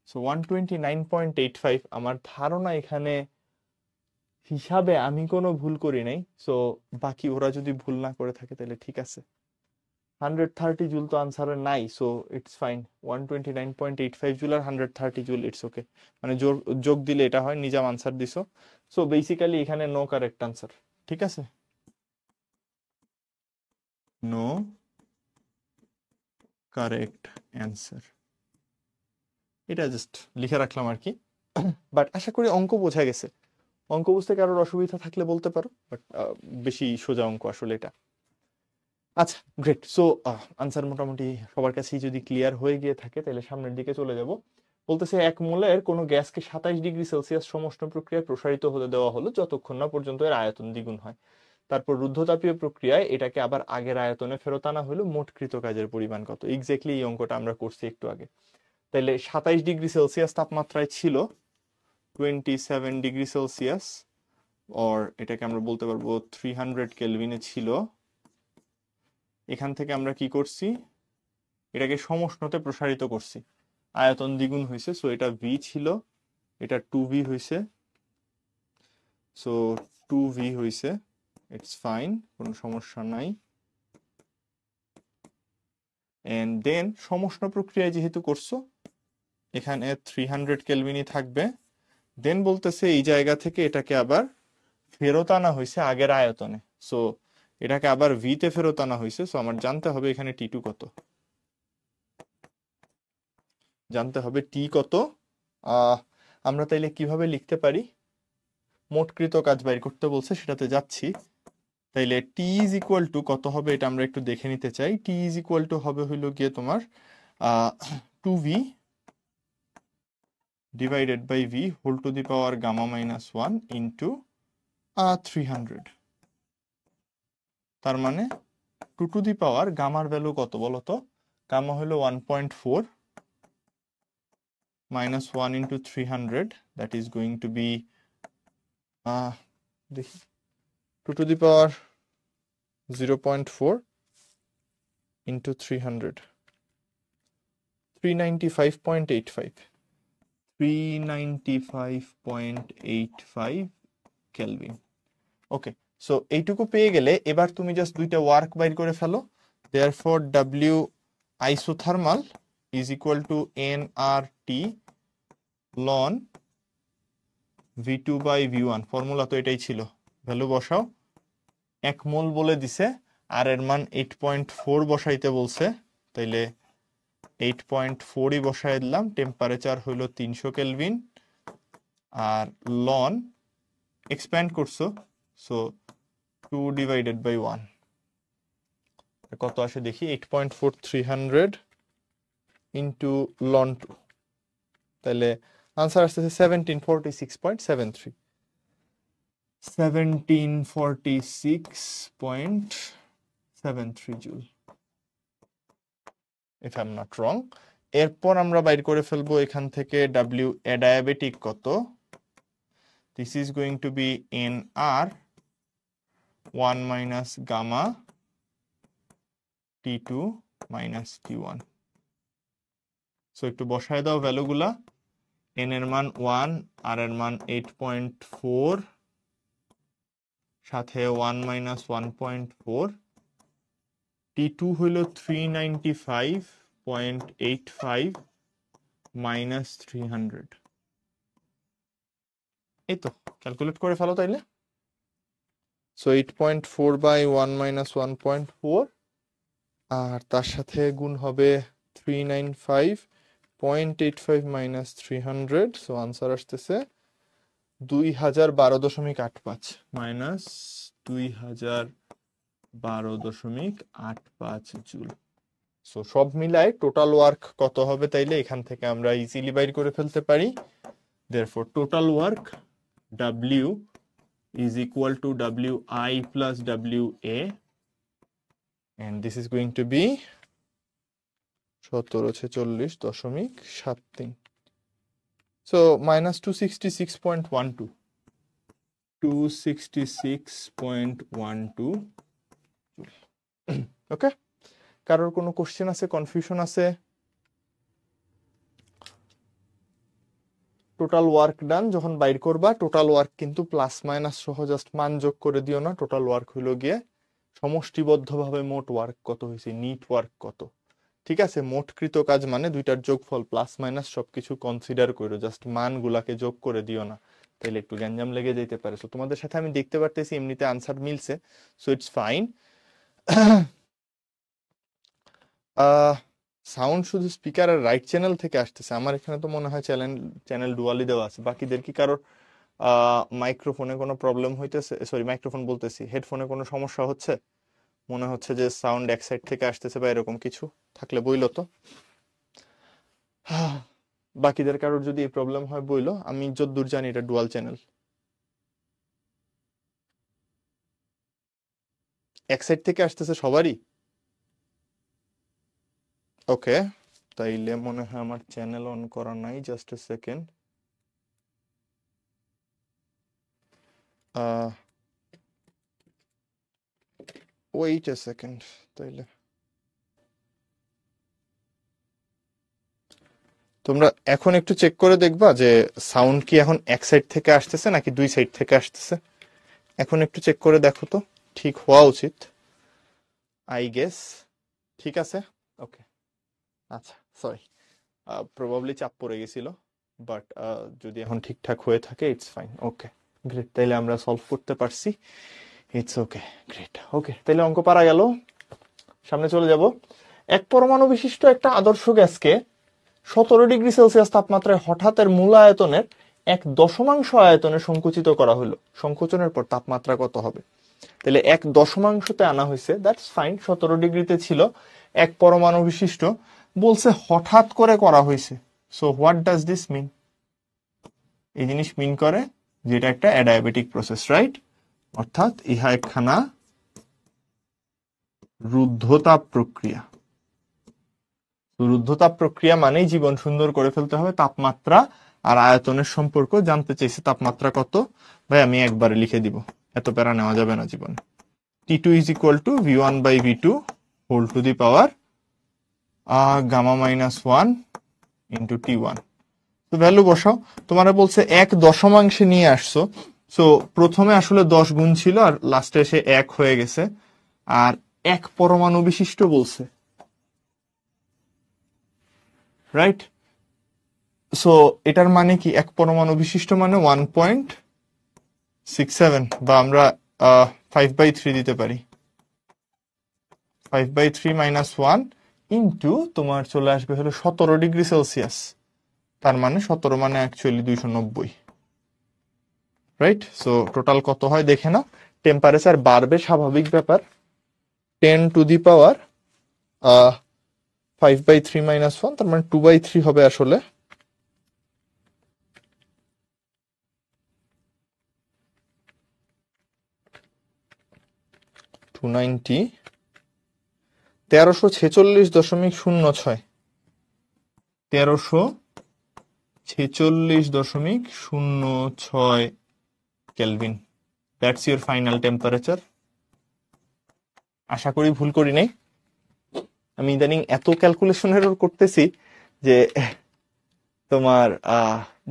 সো 129.85 আমার ধারণা এখানে হিসাবে আমি কোনো ভুল করি নাই। সো বাকি ওরা যদি ভুল না করে থাকে তাহলে ঠিক আছে। 130 জুল তো আনসারে নাই, সো ইটস ফাইন। 129.85 জুল আর 130 জুল ইটস ওকে, মানে যোগ দিলে এটা হয়, নিজাম আনসার দিছো। সো বেসিক্যালি এখানে নো কারেক্ট আনসার, ঠিক আছে, নো কারেক্ট অ্যান্সার, এটা জাস্ট লিখে রাখলাম আর কি। বাট আশা করি অঙ্ক বোঝা গেছে। অঙ্ক বুঝতে কারোর অসুবিধা থাকলে বলতে পারো, বাট বেশি সোজা অঙ্ক আসলে এটা। আচ্ছা গ্রেট। সো আনসার মোটামুটি সবার কাছেই যদি ক্লিয়ার হয়ে গিয়ে থাকে তাহলে সামনের দিকে চলে যাব। বলতেছে এক মোলের কোনো গ্যাসকে 27 ডিগ্রি সেলসিয়াস সমুষ্ণ প্রক্রিয়ায় প্রসারিত হতে দেওয়া হলো যতক্ষণ না পর্যন্ত এর আয়তন দ্বিগুণ হয়। তারপর রুদ্ধতাপীয় প্রক্রিয়ায় এটাকে আবার আগের আয়তনে ফেরত আনা হলো, মোট কৃত কাজের পরিমাণ কত? এক্স্যাক্টলি এই অঙ্কটা আমরা করছি একটু আগে। তাইলে 27 ডিগ্রি সেলসিয়াস তাপমাত্রায় ছিল 27 ডিগ্রি সেলসিয়াস, অর এটাকে আমরা বলতে পারবো 300 কেলভিনে ছিল। এখান থেকে আমরা কি করছি, এটাকে সমুষ্ণতে প্রসারিত করছি, আয়তন দ্বিগুণ হয়েছে। সো এটা ভি ছিল, এটা 2v হয়েছে, সো 2v হয়েছে, ইটস ফাইন, কোনো সমস্যা নাই। এন্ড দেন সমুষ্ণ প্রক্রিয়ায় যেহেতু করছো এখানে 300 কেলভিনই থাকবে। দেন বলতেছে এই জায়গা থেকে এটাকে আবার ফেরত আনা হয়েছে আগের আয়তনে। সো এটাকে আবার ভি তে ফেরত আনা হয়েছে। সো আমার জানতে হবে এখানে টি টু কত, জানতে হবে টি কত। আমরা তাইলে কিভাবে লিখতে পারি? মোটকৃত কাজ বাইর করতে বলছে, সেটাতে যাচ্ছি। তাইলে টি ইজ ইকুয়াল টু কত হবে এটা আমরা একটু দেখে নিতে চাই। টি ইজ ইকুয়াল টু হবে হইলো গিয়ে তোমার 2v divided by v whole to the power gamma minus 1 into 300। তার মানে 2 টু দি পাওয়ার গামার ভ্যালু কত বলো তো? গামা হলো 1.4 minus 1 into 300, that is going to be দেখি 2 to the power 0.4 into 300, 395.85, 395.85 Kelvin. Okay, so এইটুকু পেয়ে গেলে এবার তুমি জাস্ট দুইটা ওয়ার্ক বাইর করে ফেলো। Therefore W isothermal is equal to nRT লন V2 বাই V1। ফর্মুলা তো এটাই ছিল, ভ্যালু বসাও। 1 মোল বলে দিছে, আর এর মান 8.4 বসাইতে বলছে, তাইলে 8.4ই বসাই দিলাম। টেম্পারেচার হইলো 300 কেলভিন, আর লন এক্সপ্যান্ড করছো, সো 2 ডিভাইডেড বাই 1 কত আসে দেখি। 8.4 300 ইন্টু লন 2, তাহলে আনসার আসতেছে 1746.73, 1746.73 joule, if I am not wrong. এরপর আমরা বাইর করে ফেলবো এখান থেকে ডাব্লিউ অ্যাডায়াবেটিক কত। This is going to be nR 1 minus gamma T2 minus T1। So একটু বসায় দাও ভ্যালুগুলা। n এর মান 1, আর এর মান 8.4, সাথে 1 মাইনাস 1.4, T2 হইল 395.85 মাইনাস 300। এই তো ক্যালকুলেট করে ফেলো তাইলে। সো 8.4 বাই 1 মাইনাস 1.4, আর তার সাথে গুণ হবে 395.85 মাইনাস 300। সো আনসার আসতেছে 2012.85 মাইনাস 2012.85 জুল। সো সব মিলায় টোটাল ওয়ার্ক কত হবে তাইলে এখান থেকে আমরা ইজিলি বাইর করে ফেলতে পারি। Therefore total work W is equal to WI plus WA, and this is going to be 1746.73, so minus 266.12, 266.12। ওকে, কারোর কোনো কোশ্চেন আছে, কনফিউশন আছে? টোটাল ওয়ার্ক ডান যখন বাইর করবা, টোটাল ওয়ার্ক কিন্তু প্লাস মাইনাস সহ জাস্ট মান যোগ করে দিও না। টোটাল ওয়ার্ক হইলো গিয়ে সমষ্টিবদ্ধভাবে মোট ওয়ার্ক কত হয়েছে, নিট ওয়ার্ক কত। ঠিক আছে, মোটকৃত কাজ মানে দুইটার যোগফল, প্লাস মাইনাস সবকিছু কনসিডার করো, জাস্ট মানগুলাকে যোগ করে দিও না, তাইলে একটু গ্যাঞ্জাম লেগে যেতে পারে। সো তোমাদের সাথে আমি দেখতে পারতেছি এমনিতে আনসার মিলছে, সো ইটস ফাইন। সাউন্ড শুধু স্পিকারের রাইট চ্যানেল থেকে আসতেছে, আমার এখানে তো মনে হয় চ্যানেল ডুয়ালি দেওয়া আছে। বাকিদের কি কারোর মাইক্রোফোনে কোনো প্রবলেম হইতেছে? সরি, মাইক্রোফোন বলতেছি, হেডফোনে কোনো সমস্যা হচ্ছে? মনে হচ্ছে যে সাউন্ড এক সাইড থেকে আসতেছে বা এরকম কিছু থাকলে বইলো তো। বাকিদের কারোর যদি এই প্রবলেম হয় বইলো, আমি যতদূর জানি এটা ডুয়াল চ্যানেল, এক সাইড থেকে আসতেছে সবারই। ওকে, তাইলে মনে হয় আমার চ্যানেল অন করা নাই, just a second. Wait a second, তাইলে তোমরা এখন একটু চেক করে দেখবা যে সাউন্ড কি এখন এক সাইড থেকে আসতেছে নাকি দুই সাইড থেকে আসতেছে। এখন একটু চেক করে দেখো তো, ঠিক হওয়া উচিত আই গেস। ঠিক আছে, ওকে, আচ্ছা, সরি, প্রবাবলি চাপ পড়ে গেছিল, বাট যদি এখন ঠিকঠাক হয়ে থাকে ইটস ফাইন। ওকে, গ্রেট, তাইলে আমরা সলভ করতে পারছি। It's okay, great. ওকে, তাইলে অঙ্ক পারা গেল, সামনে চলে যাব। এক পরমাণু বিশিষ্ট একটা আদর্শ গ্যাসকে 17 ডিগ্রি সেলসিয়াস তাপমাত্রায় হঠাৎ এর মূল আয়তনের 1/10 আয়তনে সংকুচিত করা হলো। সংকোচনের পর তাপমাত্রা কত হবে? তাহলে 1/10তে আনা হয়েছে, দ্যাটস ফাইন। 17 ডিগ্রিতে ছিল, এক পরমাণু বিশিষ্ট, বলছে হঠাৎ করে করা হয়েছে। So what does this mean? এই জিনিস মিন করে যেটা একটা অ্যাডায়াবেটিক প্রসেস, রাইট? অর্থাৎ ইহা একখানা রুদ্ধতাপ প্রক্রিয়া। রুদ্ধতাপ প্রক্রিয়া মানেই জীবন সুন্দর করে ফেলতে হবে। তাপমাত্রা আর আয়তনের সম্পর্ক জানতে চাইছে, তাপমাত্রা কত? ভাই আমি একবারে লিখে দিব, এত প্যারা নেওয়া যাবে না জীবনে। T2 is equal to V1 by V2 whole to the power gamma minus 1 into T1. তো ভ্যালু বসাও। তোমার বলছে 1/10 নিয়ে আসছো, সো প্রথমে আসলে 10 গুণ ছিল আর লাস্টে এসে 1 হয়ে গেছে। আর এক পরমাণু বিশিষ্ট বলছে, রাইট? সো এটার মানে কি? এক পরমাণু বিশিষ্ট মানে 1.67, বা আমরা 5/3 দিতে পারি। 5/3 minus 1 ইন্টু তোমার চলে আসবে হলো 17 ডিগ্রি সেলসিয়াস। তার মানে 17 মানে অ্যাকচুয়ালি 290, রাইট? সো টোটাল কত হয় দেখে নাও। টেম্পারেচার বাড়বে, স্বাভাবিক ব্যাপার। 10 টু দি পাওয়ার 5/3 minus 1, তার মানে 2/3 হবে আসলে। $290 1346.06 1346.06 Kelvin. That's your final temperature. আশা করি ভুল করি নাই। আমি ইদানিং এত ক্যালকুলেশন এরর করতেছি যে তোমার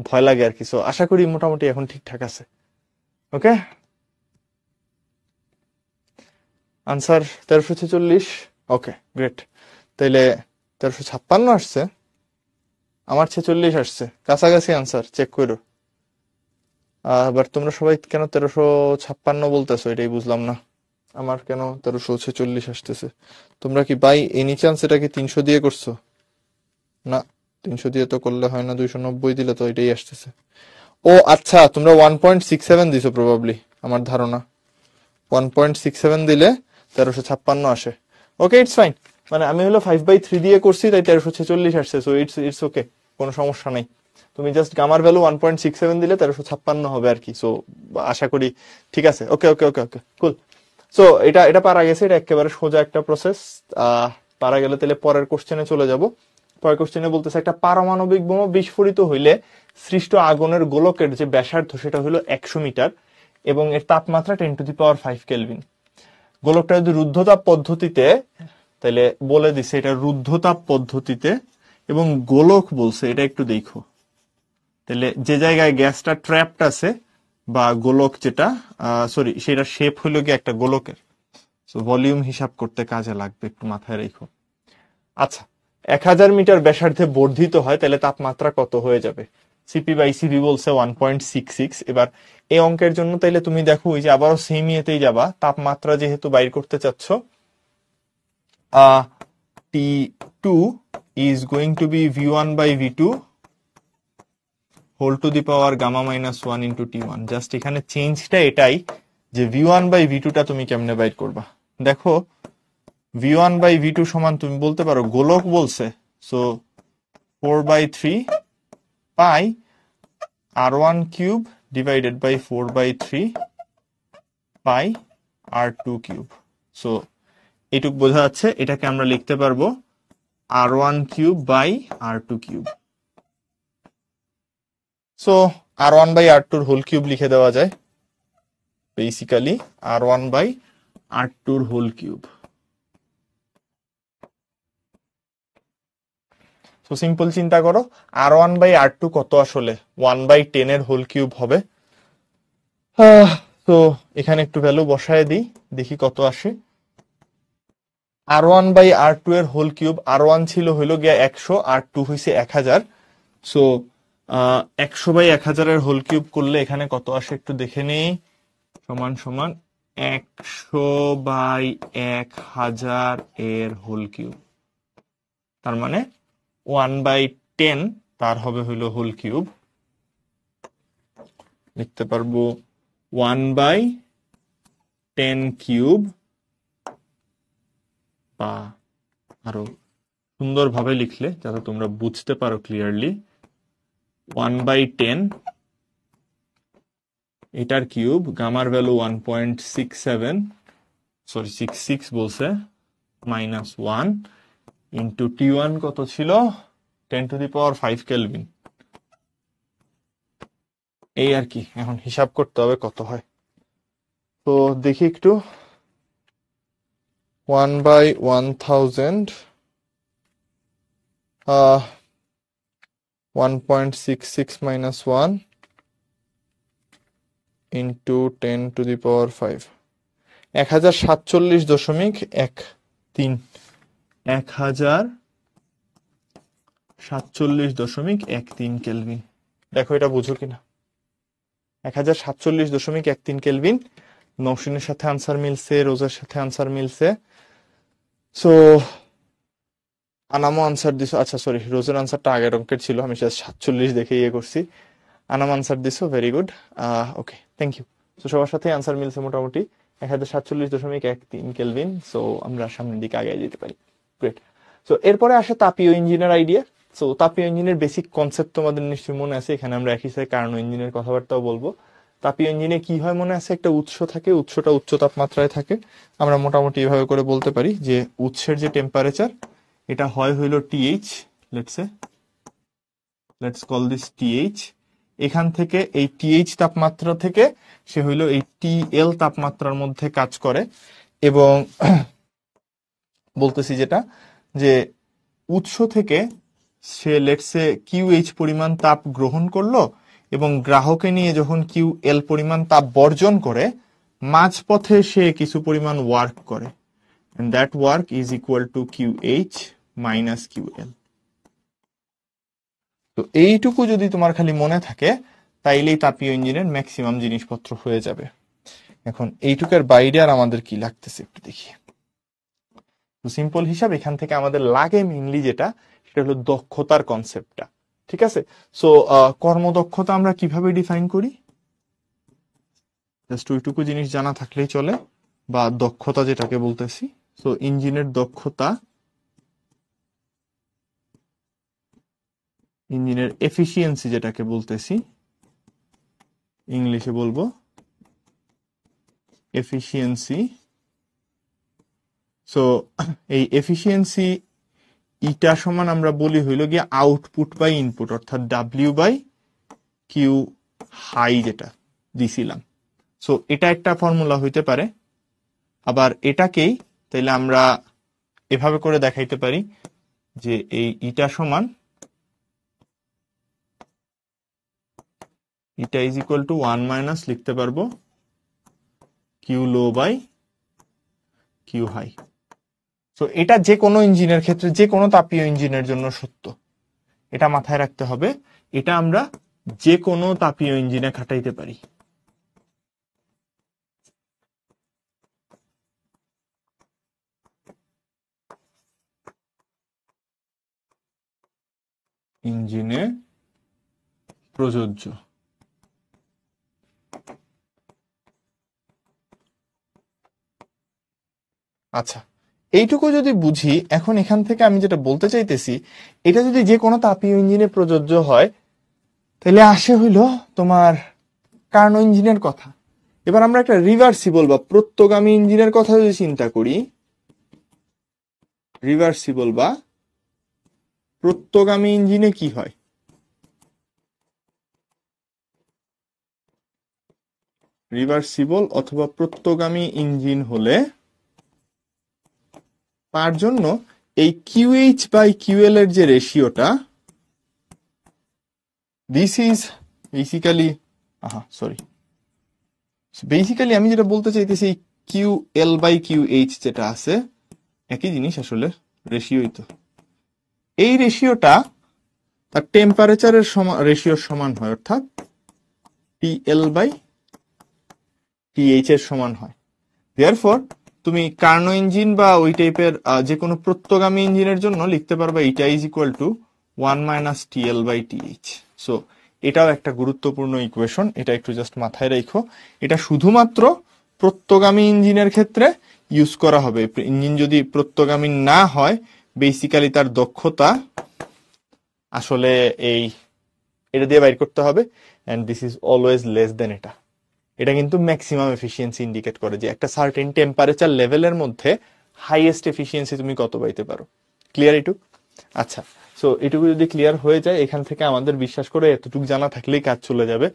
ভয় লাগে আর কি। সো আশা করি মোটামুটি এখন ঠিকঠাক আছে। ওকে, আনসার 1346। ওকে, গ্রেট। তাইলে 1356 আসছে, আমার 46 আসছে, কাছাকাছি আনসার। চেক করো। বাট তোমরা সবাই কেন 1356 বলতেছো এটাই বুঝলাম না। আমার কেন 1346 আসতেছে? তোমরা কি বাই এনি চান্স এটাকে 300 দিয়ে করছো? না, 300 দিয়ে তো করলে হয় না, 290 দিলে তো এটাই আসতেছে। ও আচ্ছা, তোমরা 1.67 দিছো প্রবাবলি, আমার ধারণা 1.67 দিলে 1356 আসে। ওকে, ইটস ফাইন। মানে আমি হলো 5/3 দিয়ে করছি, তাই 1346 আসছে। সো ইটস ওকে, কোনো সমস্যা নাই। তুমি জাস্ট গামার ভ্যালু 1.67 দিলে 1356 হবে আর কি। সো আশা করি ঠিক আছে। ওকে ওকে ওকে ওকে, কুল। সো এটা পারা গেছে, এটা একেবারে সোজা একটা প্রসেস। পারা গেলে তাহলে পরের কোশ্চেনে চলে যাব। পরের কোশ্চেনে বলতেছে, একটা পারমাণবিক বোমা বিস্ফোরিত হইলে সৃষ্ট আগুনের গোলকের যে ব্যাসার্ধ সেটা হলো 100 মিটার এবং এর তাপমাত্রা 10⁵ কেলভিন। গোলকটা যদি রুদ্ধতাপ পদ্ধতিতে, তাহলে বলে দিছে এটা রুদ্ধতাপ পদ্ধতিতে, এবং গোলক বলছে, এটা একটু দেখো। তাহলে যে জায়গায় গ্যাসটা ট্র্যাপড আছে বা গোলক যেটা, সরি, সেটা শেপ হলো কি একটা গোলকের। সো ভলিউম হিসাব করতে কাজে লাগবে, একটু মাথায় রেখো। আচ্ছা, 1000 মিটার ব্যাসার্ধে বর্ধিত হয়, তাহলে তাপমাত্রা কত হয়ে যাবে? CP/CV বলছে 1.66। এবার এই অঙ্কের জন্য তাইলে তুমি দেখো, ওই যে আবারও সেম ইয়েতেই যাবা। তাপমাত্রা যেহেতু বাইর করতে চাচ্ছ, T2 is going to be V1 by V2 whole to the power gamma minus 1 into T1. Just এখানে চেঞ্জটা এটাই যে V1 by V2 টা তুমি কেমনে বাইর করবা। দেখো, V1 by V2 সমান তুমি বলতে পারো, গোলক বলছে, so 4/3 pi R1 cube divided by 4/3 pi R2 cube. So এইটুক বোঝা যাচ্ছে। এটাকে আমরা লিখতে পারবো R1 cube by R2 cube. So R1 by R2 whole cube লিখে দেওয়া যায়, basically R1 by R2 whole cube. So simple চিন্তা করো, R1 বাই R2 কত আসলে? 1/10 এর হোল কিউব হবে। তো এখানে একটু ভ্যালু বসায় দিই, দেখি কত আসে। R1 বাই R2 এর হোল কিউব, R1 ছিল হইলো গিয়া 100, R2 হইছে 1000। সো 100/1000 হোল কিউব করলে এখানে কত আসে একটু দেখে নেই। সমান সমান 100/1000 এর হোল কিউব, তার মানে 1/10 তার হবে হইলো হোল কিউব। লিখতে পারবো 1/10 কিউব, বা আরো সুন্দরভাবে লিখলে যাতে তোমরা বুঝতে পারো ক্লিয়ারলি, 1/10 এটার কিউব, গামার ভ্যালু 1.67, সরি 66 বলছে, -1 ইন্টু T1 কত ছিল, 10⁵ কেলভিন। এই আর কি, এখন হিসাব করতে হবে কত হয়। তো দেখি একটু, 1/1000 1.66 - 1 ইন্টু 10⁵ 1047.13, 1047.13 কেলভিন। দেখো এটা বুঝো কিনা। 1047.13 কেলভিন। নৌসিনের সাথে আনসার মিলছে, রোজের সাথে আনসার মিলছে। সো আনামও আনসার দিছো, আচ্ছা সরি, রোজের আনসারটা আগের অঙ্কের ছিল, আমি 47 দেখে ইয়ে করছি। আনাম আনসার দিছো, very good, okay, thank you. তো সবার সাথে আনসার মিলছে মোটামুটি 1047.13 কেলভিন। সো আমরা সামনের দিকে আগে যেতে পারি, গ্রেট। সো এরপরে আসে তাপীয় ইঞ্জিনের আইডিয়া। সো তাপীয় ইঞ্জিনের বেসিক কনসেপ্ট তোমাদের নিশ্চয়ই মনে আছে, এখানে আমরা একই সাথে কার্নো ইঞ্জিনের কথাবার্তাও বলবো। তাপীয় ইঞ্জিনে কি হয় মনে আছে, একটা উৎস থাকে, উৎসটা উচ্চ তাপমাত্রায় থাকে। আমরা মোটামুটি এভাবে করে বলতে পারি যে উৎসের যে টেম্পারেচার, এটা হয় হইলো TH, let's call this TH. এখান থেকে এই টিএইচ তাপমাত্রা থেকে সে হইলো এই টিএল তাপমাত্রার মধ্যে কাজ করে। এবং বলতেছি যেটা, যে উৎস থেকে সে লেটসে কিউএইচ পরিমাণ তাপ গ্রহণ করলো, এবং গ্রাহকে নিয়ে যখন কিউএল পরিমাণ তাপ বর্জন করে, মাঝপথে সে কিছু পরিমাণ ওয়ার্ক করে, and that work is equal to QH minus QL. তো এইটুকু যদি তোমার খালি মনে থাকে, তাইলেই তাপীয় ইঞ্জিনের ম্যাক্সিমাম জিনিসপত্র হয়ে যাবে। এখন এইটুকের বাইরে আর আমাদের কি লাগতেছে একটু দেখি। তো সিম্পল হিসাব এখান থেকে আমাদের লাগে মেইনলি যেটা, সেটা হলো দক্ষতার কনসেপ্টটা, ঠিক আছে। সো কর্মদক্ষতা আমরা কিভাবে ডিফাইন করি, জাস্ট ওইটুকু জিনিস জানা থাকলেই চলে, বা দক্ষতা যেটাকে বলতেছি। সো ইঞ্জিনের দক্ষতা, ইঞ্জিনের এফিসিয়েন্সি যেটাকে বলতেছি, ইংলিশে বলবো এফিসিয়েন্সি। সো এই এফিসিয়েন্সি ইটা সমান আমরা বলি হইল গিয়ে আউটপুট বাই ইনপুট, অর্থাৎ W/Q হাই যেটা দিছিলাম। সো এটা একটা ফর্মুলা হইতে পারে। আবার এটাকেই তাইলে আমরা এভাবে করে দেখাইতে পারি যে এই ইটা সমান eta is equal to 1 minus লিখতে পারবো Q low by Q high. So এটা যে কোনো ইঞ্জিনের ক্ষেত্রে, যে কোনো তাপীয় ইঞ্জিনের জন্য সত্য, এটা মাথায় রাখতে হবে। এটা আমরা যে কোনো তাপীয় ইঞ্জিনে খাটাইতে পারি। ইঞ্জিনে প্রযোজ্য। আচ্ছা, এইটুকু যদি বুঝি, এখন এখান থেকে আমি যেটা বলতে চাইতেছি, এটা যদি যে কোনো তাপীয় ইঞ্জিনে প্রযোজ্য হয়, তাহলে আসে হইল তোমার কার্নো ইঞ্জিনের কথা। এবার আমরা একটা রিভার্সিবল বা প্রত্যগামী ইঞ্জিনের কথা যদি চিন্তা করি, রিভার্সিবল বা প্রত্যগামী ইঞ্জিনে কি হয়, রিভার্সিবল অথবা প্রত্যগামী ইঞ্জিন হলে তার জন্য এই QH/QL এর যে রেশিওটা, দিস ইজ বেসিক্যালি, বেসিক্যালি আমি যেটা বলতে চাইতেছি, QL/QH যেটা আছে একই জিনিস আসলে, রেশিওই তো। এই রেশিওটা তার টেম্পারেচারের রেশিওর সমান হয়, অর্থাৎ TL/TH এর সমান হয়। দেয়ারফর তুমি কার্নো ইঞ্জিন বা ওই টাইপের যে কোনো প্রত্যগামী ইঞ্জিনের জন্য লিখতে পারবে এটা is equal to 1 - TL/TH। So এটাও একটা গুরুত্বপূর্ণ ইকুয়েশন, এটা একটু জাস্ট মাথায় রেখো। এটা শুধুমাত্র প্রত্যগামী ইঞ্জিনের ক্ষেত্রে ইউজ করা হবে। ইঞ্জিন যদি প্রত্যগামী না হয়, বেসিক্যালি তার দক্ষতা আসলে এটা দিয়ে বাইর করতে হবে, and this is always less than এটা। এটা কিন্তু ম্যাক্সিমাম এফিসিয়েন্সি ইন্ডিকেট করে যে একটা সার্টেন টেম্পারেচার লেভেলের মধ্যে হাইয়েস্ট এফিসিয়েন্সি তুমি কত পাইতে পারো। ক্লিয়ার এটুক? আচ্ছা, সো এটুকু যদি ক্লিয়ার হয়ে যায়, এখান থেকে আমাদের বিশ্বাস করে এতটুকু জানা থাকলেই কাজ চলে যাবে।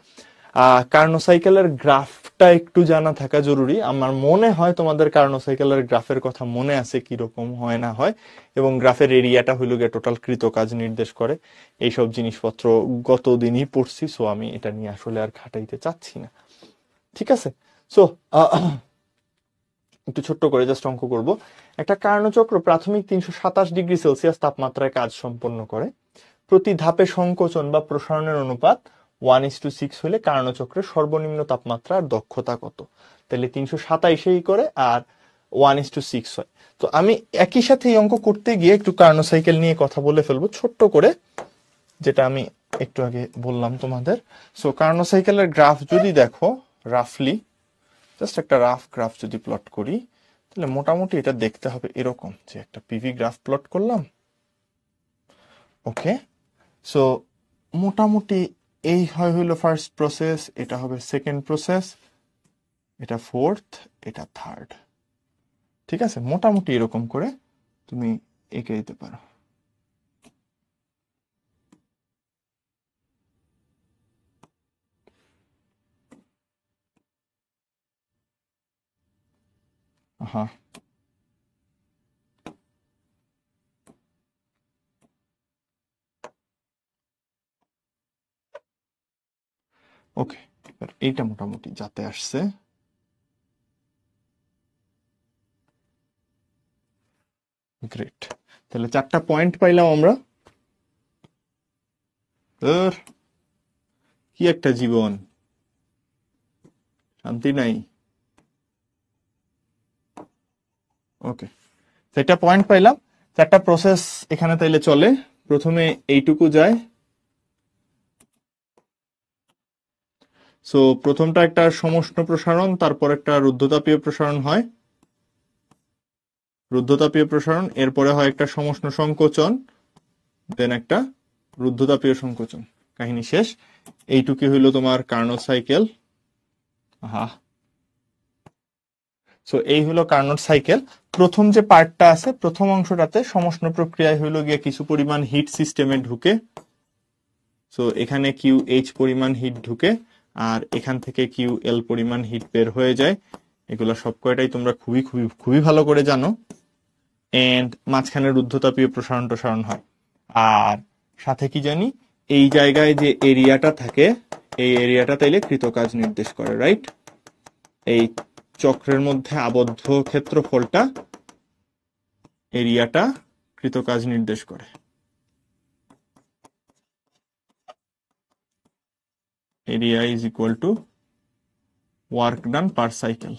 কার্নো সাইকেলের গ্রাফটা একটু জানা থাকা জরুরি। আমার মনে হয় তোমাদের কার্নো সাইকেলের গ্রাফের কথা মনে আছে, কিরকম হয় না হয়, এবং গ্রাফের এরিয়াটা হইল গিয়ে টোটাল কৃত কাজ নির্দেশ করে। এইসব জিনিসপত্র গত দিনই পড়ছি, সো আমি এটা নিয়ে আসলে আর খাটাইতে চাচ্ছি না। ঠিক আছে, সো একটু ছোট্ট করে জাস্ট অঙ্ক করব। একটা কার্নোচক্র প্রাথমিক 327 ডিগ্রি সেলসিয়াস তাপমাত্রায় কাজ সম্পন্ন করে। প্রতি ধাপে সংকোচন বা প্রসারণের অনুপাত 1:6 হলে কার্নোচক্রের সর্বনিম্ন তাপমাত্রা আর দক্ষতা কত? তাহলে 327 করে আর 1:6 হয়। তো আমি একই সাথে এই অঙ্ক করতে গিয়ে একটু কার্নো সাইকেল নিয়ে কথা বলে ফেলবো ছোট্ট করে, যেটা আমি একটু আগে বললাম তোমাদের। সো কার্নো সাইকেলের গ্রাফ যদি দেখো, রাফলি জাস্ট একটা রাফ গ্রাফ যদি প্লট করি, তাহলে মোটামুটি এটা দেখতে হবে এরকম, যে একটা পিভি গ্রাফ প্লট করলাম। ওকে, সো মোটামুটি এই হইলো ফার্স্ট প্রসেস, এটা হবে সেকেন্ড প্রসেস, এটা ফোর্থ, এটা থার্ড। ঠিক আছে, মোটামুটি এরকম করে তুমি এঁকে দিতে পারো। হ্যাঁ, ওকে, এবার এইটা মোটামুটি যাতে আসছে। গ্রেট, তাহলে 4টা পয়েন্ট পাইলাম আমরা। কি একটা জীবন, শান্তি নাই। ওকে, 4টা পয়েন্ট পাইলাম, 4টা প্রসেস এখানে তাইলে চলে। প্রথমে এইটুকু যায়। সো প্রথমটা একটা সমষ্ণ প্রসারণ, তারপর একটা রুদ্ধতাপীয় প্রসারণ হয়, রুদ্ধতাপীয় প্রসারণ, এরপরে হয় একটা সমষ্ণ সংকোচন, দেন একটা রুদ্ধতাপীয় সংকোচন, কাহিনী শেষ। এইটুকু হইল তোমার কার্নোট সাইকেল। সো এই হলো কার্নোট সাইকেল। প্রথম যে পার্টটা আছে, প্রথম অংশটাতে সমষ্ণ প্রক্রিয়ায় হইল গিয়ে কিছু পরিমাণ হিট সিস্টেমে ঢুকে। সো এখানে QH পরিমাণ হিট ঢুকে, আর এখান থেকে QL পরিমাণ হিট বের হয়ে যায়। এগুলো সব কয়টাই তোমরা খুবই খুবই খুবই ভালো করে জানো। এন্ড মাঝখানে রুদ্ধতাপীয় প্রসারণ টসারণ হয়। আর সাথে কি জানি, এই জায়গায় যে এরিয়াটা থাকে, এই এরিয়াটা তাইলে কৃতকাজ নির্দেশ করে, রাইট? এই চক্রের মধ্যে আবদ্ধ ক্ষেত্রফলটা, এরিয়াটা কৃতকাজ নির্দেশ করে। Area is equal to work done per cycle.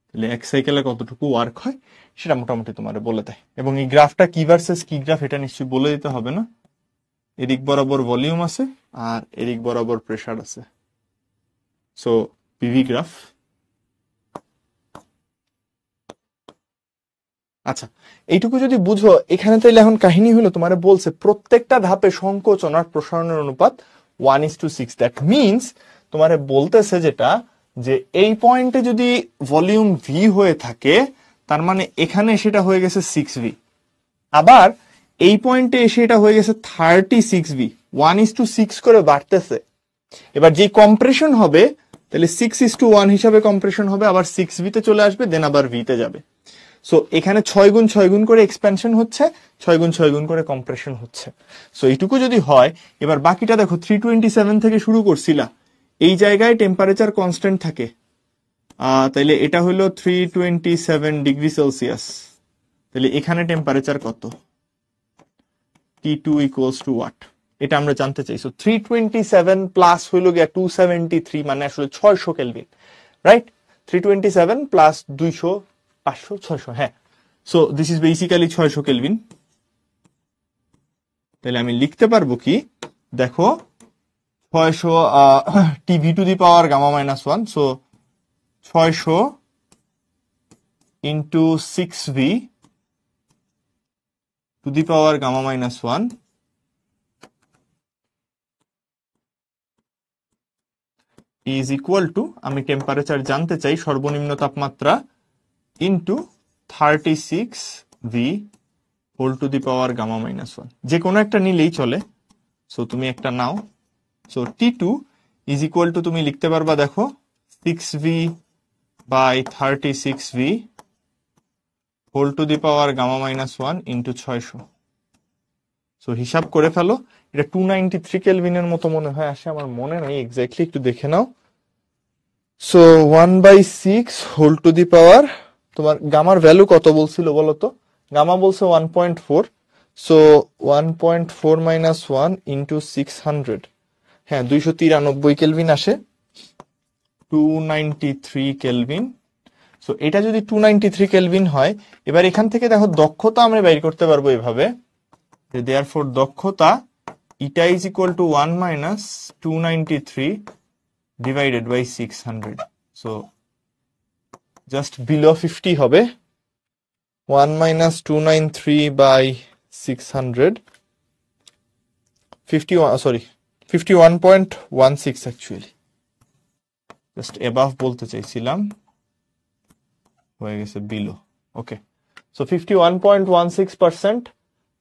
তাহলে এক সাইকেলে কতটুকু ওয়ার্ক হয় সেটা মোটামুটি তোমার বলে দেয়। এবং এই গ্রাফটা কি ভার্সেস কি গ্রাফ এটা নিশ্চয়ই বলে দিতে হবে না। এদিক বরাবর ভলিউম আছে আর এদিক বরাবর প্রেসার আছে। So PV graph. আচ্ছা, এইটুকু যদি বুঝো, এখানে তাইলে এখন কাহিনী হলো তোমার বলছে প্রত্যেকটা ধাপে সংকোচন আর প্রসারণের অনুপাত 1:6। দ্যাট মিনস তোমারে বলতেছে যেটা, যে এই পয়েন্টে যদি ভলিউম ভি হয়ে থাকে, তার মানে এখানে সেটা হয়ে গেছে 6V। আবার এই পয়েন্টে এসে এটা হয়ে গেছে 36V। 1:6 করে বাড়তেছে। এবার যে কম্প্রেশন হবে, তাহলে 6:1 হিসাবে কম্প্রেশন হবে, আবার 6V তে চলে আসবে, দেন আবার ভি তে যাবে। সো এখানে 6 গুণ করে এক্সপ্যানশন হচ্ছে, 6 গুণ করে কম্প্রেশন হচ্ছে। সো এইটুকু যদি হয়, এবার বাকিটা দেখো, 327 থেকে শুরু করছিলা, এই জায়গায় টেম্পারেচার কনস্ট্যান্ট থাকে, তাইলে এটা হলো 327 ডিগ্রি সেলসিয়াস। তাহলে এখানে টেম্পারেচার কত? T2 equals to what? এটা আমরা জানতে চাই। সো 327 প্লাস হইলো গিয়া 273 মানে আসলে 600 কেলভিন, রাইট? 327 প্লাস 200 500 600, হ্যাঁ। So this is basically 600 Kelvin. তাহলে আমি লিখতে পারবো কি, দেখো 600 TV to the power gamma minus 1, so 600 into 6V to the power gamma minus 1 is equal to, আমি টেম্পারেচার জানতে চাই সর্বনিম্ন তাপমাত্রা, into 36V whole to the power gamma minus 1। যে কোনো একটা নিলেই চলে, সো তুমি একটা নাও। So T2 is equal to তুমি লিখতে পারবা, দেখো 6V by 36V whole to the power gamma minus 1 into 600। So হিসাব করে ফেলো, এটা 293 কেলভিনের মতো মনে হয় আসে, আমার মনে নাই এক্স্যাক্টলি, একটু দেখে নাও। সো 1/6 হোল টু দি পাওয়ার, তোমার গামার ভ্যালু কত বলছিল বলো তো? গামা বলছে 1.4, সো 1.4 মাইনাস 1 ইন্টু 600, হ্যাঁ 293 কেলভিন আসে, 293 কেলভিন। সো এটা যদি 293 কেলভিন হয়, এবার এখান থেকে দেখো দক্ষতা আমরা বের করতে পারবো এভাবে, যে দেয়ারফর দক্ষতা eta is equal to 1 minus 293 divided by 600, so just below 50 হবে, 1 minus 293 by 600, 51.16 actually, just above বলতে চাইছিলাম, হয়ে গেছে below, ওকে। সো 51.16%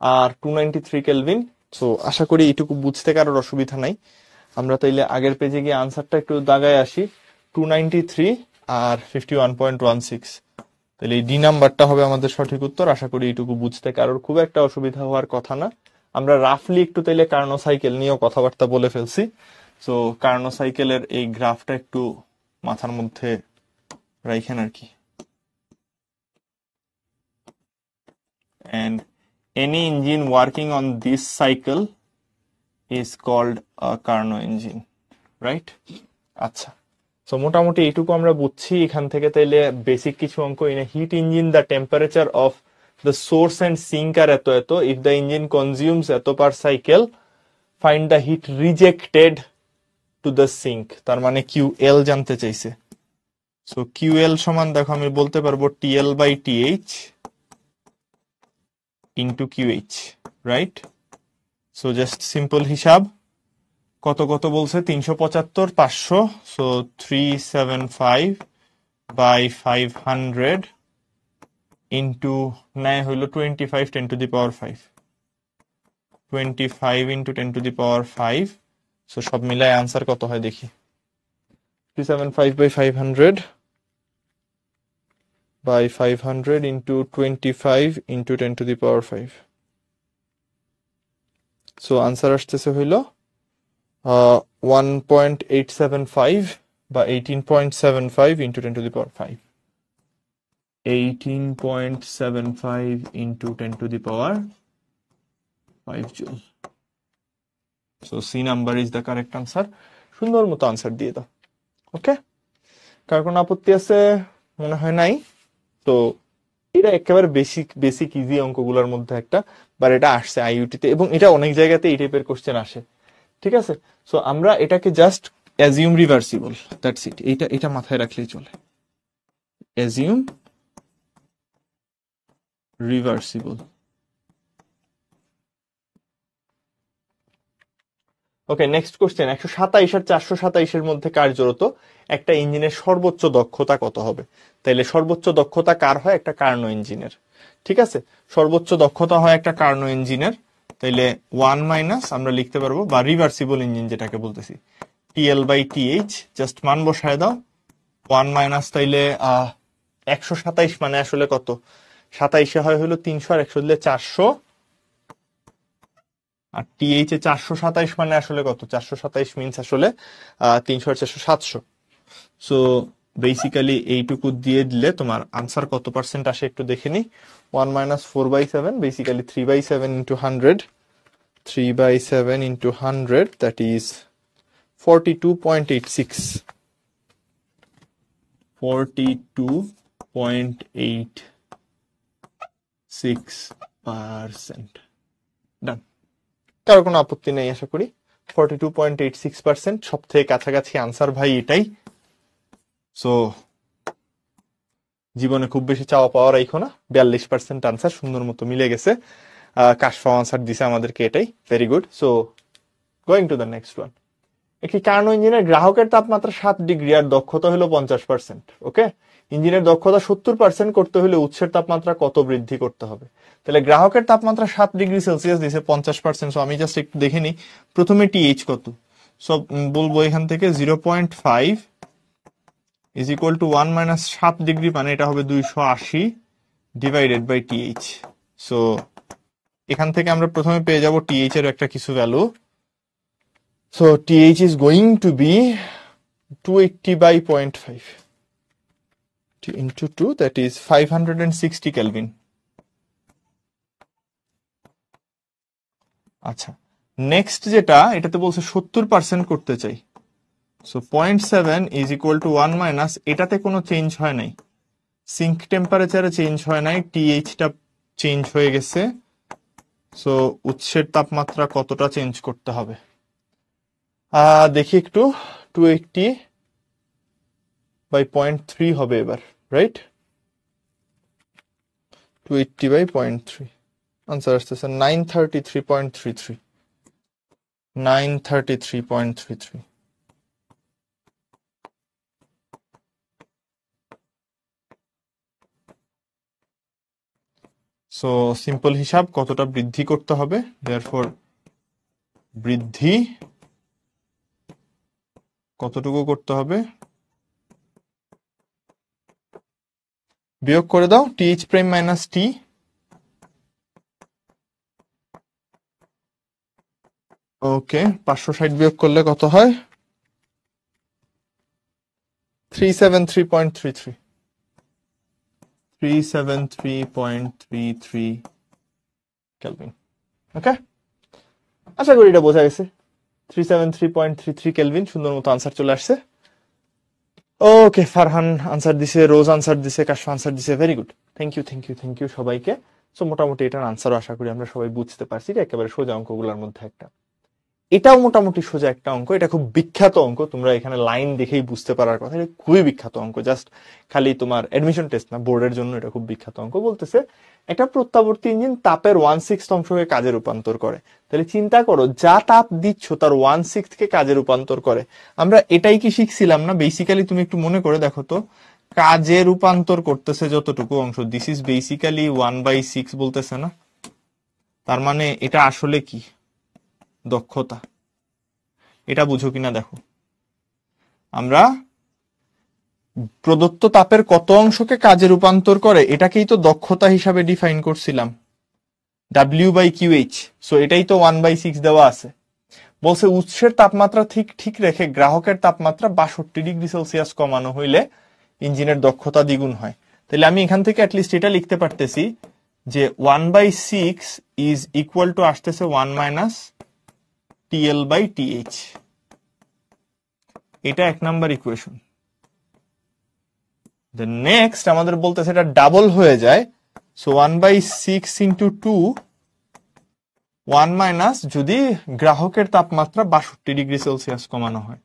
আর 293 কেলভিন। সো আশা করি এইটুকু বুঝতে কারোর অসুবিধা নাই। আমরা তাইলে আগের পেজে গিয়ে আনসারটা একটু দাগায় আসি, 293 আর 51.16, তাহলে এই ডি নাম্বারটা হবে আমাদের সঠিক উত্তর। আশা করি এইটুকু বুঝতে কারোর খুব একটা অসুবিধা হওয়ার কথা না। আমরা রাফলি একটু তাইলে কার্নো সাইকেল নিয়েও কথাবার্তা বলে ফেলছি। সো কার্নো সাইকেলের এই গ্রাফটা একটু মাথার মধ্যে রাখেন আর কি। And any engine working on this cycle is called a Carnot engine, right? আচ্ছা, সো মোটামুটি এইটুকু আমরা বুঝছি এখান থেকে। তাইলে বেসিক কিছু অঙ্ক, in a heat engine the temperature of the source and sink are এত এত, if the engine consumes এত per cycle, find the heat rejected to the sink, তার মানে QL জানতে চাইছে। সো QL সমান দেখো আমি বলতে পারবো TL by TH into QH, right? So just simple হিসাব, কত কত বলছে 375 500, so 375 by 500 into নেয় হইল 25 10 to the power 5, 25 into 10 to the power 5, so সব মিলায় আনসার কত হয় দেখি, 375 by 500 by 500 into 25 into 10 to the power 5, so answer আসতেছে হইল 1.875 বা 18.75 into 10 to the power 5, 18.75 into 10 to the power 5 joule. So C number is the correct answer. সুন্দর মতো আনসার দিয়ে দাও, ওকে? কার কোনো আপত্তি আছে? মনে হয় নাই। তো এটা একেবারে বেসিক ইজি অঙ্কগুলোর মধ্যে একটা, বাট এটা আসছে আইইউটিতে এবং এটা অনেক জায়গাতে এই টাইপের কোশ্চেন আসে, ঠিক আছে? সো আমরা এটাকে just assume reversible, that's it. এটা মাথায় রাখলেই চলে, অ্যাজিউম রিভার্সিবল। ওকে, নেক্সট কোশ্চেন, 127 আর 427 মধ্যে কার্যরত একটা ইঞ্জিনের সর্বোচ্চ দক্ষতা কত হবে? তাইলে সর্বোচ্চ দক্ষতা কার হয়? একটা কার্নো ইঞ্জিনের, ঠিক আছে? সর্বোচ্চ দক্ষতা হয় একটা কার্নো ইঞ্জিনের, তাইলে 1 মাইনাস আমরা লিখতে পারবো, বা রিভার্সিবল ইঞ্জিন যেটাকে বলতেছি, TL বাই TH, জাস্ট মান বসায় দাও, 1 মাইনাস তাইলে 127 মানে আসলে কত? 27 হয় হলো 300 আর 100 দিলে 400, আর TH এ 427 মানে আসলে কত? 427 মিনস আসলে 300 আর 400 700। সো বেসিক্যালি এইটুকু দিয়ে দিলে তোমার আনসার কত পার্সেন্ট আসে একটু দেখে নি। 1 minus 4/7, basically 3/7 into 100, 3/7 into 100, that is 42.86. 42.86%. ডান। কারো কোনো আপত্তি নেই আশা করি। 42.86% সব থেকে কাছাকাছি আনসার ভাই এটাই। সো জীবনে খুব বেশি চাওয়া পাওয়া রাখো না, 42% আনসার সুন্দর মতো মিলে গেছে। কাশফা আনসার দিছে আমাদেরকে এটাই, very good. So going to the next one. একটি কার্নো ইঞ্জিনের গ্রাহকের তাপমাত্রা 7 ডিগ্রি আর দক্ষতা হলো 50%। ওকে, ইঞ্জিনের দক্ষতা 70% করতে হলে উৎসের তাপমাত্রা কত বৃদ্ধি করতে হবে? তাহলে গ্রাহকের তাপমাত্রা 7 ডিগ্রি সেলসিয়াস দিছে, 50%। সো আমি জাস্ট একটু দেখে নিই প্রথমে টিএইচ কত। সো বলবো এখান থেকে 0.5 is equal to 1 minus 7 degree, মানে এটা হবে 280 ডিভাইডেড বাই টিএইচ। সো এখান থেকে আমরা প্রথমে পেয়ে যাব টিএইচ এর একটা কিছু value. So TH is going to be 280 by 0.5 into 2, that is 560 Kelvin. আচ্ছা, নেক্সট যেটা, এটাতে বলছে 70% করতে চাই। So 0.7 is equal to 1 minus, এটাতে কোনো চেঞ্জ হয় নাই, সিঙ্ক টেম্পারেচারে চেঞ্জ হয় নাই, টিএইচটা চেঞ্জ হয়ে গেছে। সো উৎসের তাপমাত্রা কতটা চেঞ্জ করতে হবে দেখি একটু। 280 by 0.3 হবে এবার, রাইট? 280 by 0.3, আনসার আসতেছে 933.33। 933.33। সো সিম্পল হিসাব, কতটা বৃদ্ধি করতে হবে, দেয়ারফর বৃদ্ধি কতটুকু করতে হবে, বিয়োগ করে দাও টিএইচ প্রাইম মাইনাস টি। ওকে, 560 বিয়োগ করলে কত হয়? 373.33। 373.33 কেলভিন। ওকে, আশা করি এটা বোঝা গেছে। 373.33 কেলভিন, সুন্দর মতো আনসার চলে আসছে। ওকে, ফারহান আনসার দিছে, রোজ আনসার দিছে, কাশফা আনসার দিছে, very good. Thank you thank you thank you সবাইকে। সো মোটামুটি এটার আনসারও আশা করি আমরা সবাই বুঝতে পারছি। এটা একেবারে সোজা অঙ্কগুলোর মধ্যে একটা। এটাও মোটামুটি সোজা একটা অঙ্ক, এটা খুব বিখ্যাত অঙ্ক, তোমরা এখানে লাইন দেখেই বুঝতে পারার কথা, এটা খুবই বিখ্যাত অঙ্ক। জাস্ট খালি তোমার এডমিশন টেস্ট না, বোর্ডের জন্য এটা খুব বিখ্যাত অঙ্ক। বলতেছে একটা প্রত্যাবর্তী ইঞ্জিন তাপের 1/6 অংশকে কাজে রূপান্তর করে। তাহলে চিন্তা করো, যা তাপ দিচ্ছ তার 1/6 কে কাজে রূপান্তর করে। আমরা এটাই কি শিখছিলাম না? বেসিক্যালি তুমি একটু মনে করে দেখো তো, কাজে রূপান্তর করতেছে যতটুকু অংশ, দিস ইজ বেসিক্যালি 1/6 বলতেছে না? তার মানে এটা আসলে কি? দক্ষতা। এটা বুঝো কিনা দেখো, আমরা প্রদত্ত তাপের কত অংশকে কাজে রূপান্তর করে এটাকেই তো দক্ষতা হিসাবে ডিফাইন করছিলাম, W/QH। সো এটাই তো 1/6 দেওয়া আছে। বলছে উৎসের তাপমাত্রা ঠিক রেখে গ্রাহকের তাপমাত্রা 62 ডিগ্রি সেলসিয়াস কমানো হইলে ইঞ্জিনের দক্ষতা দ্বিগুণ হয়। তাহলে আমি এখান থেকে অ্যাটলিস্ট এটা লিখতে পারতেছি যে 1/6 ইজ ইকুয়াল টু আসতেছে 1 মাইনাস TL/TH। এটা 1 নাম্বার ইকুয়েশন। নেক্সট আমাদের বলতেছে এটা ডাবল হয়ে যায়। সো 1/6 ইন্টু 2, 1 মাইনাস যদি গ্রাহকের তাপমাত্রা 62 ডিগ্রি সেলসিয়াস কমানো হয়,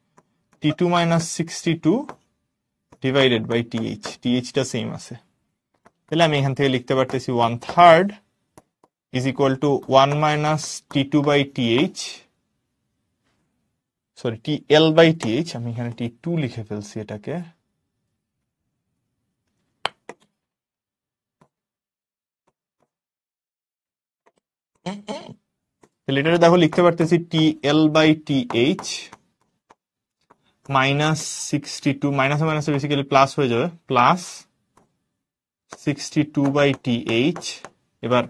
T2 minus 62 divided by TH। THটা সেম আছে। তাহলে আমি এখান থেকে লিখতে পারতেছি 1/3 is equal to 1 minus T2/TH, sorry TL/TH। আমি এখানে T2 লিখে ফেলছি এটাকে। তাহলে এটা দেখো লিখতে পারতেছি TL/TH মাইনাস 62, মাইনাসে মাইনাসে বেসিক্যালি প্লাস হয়ে যাবে, প্লাস 62/TH। এবার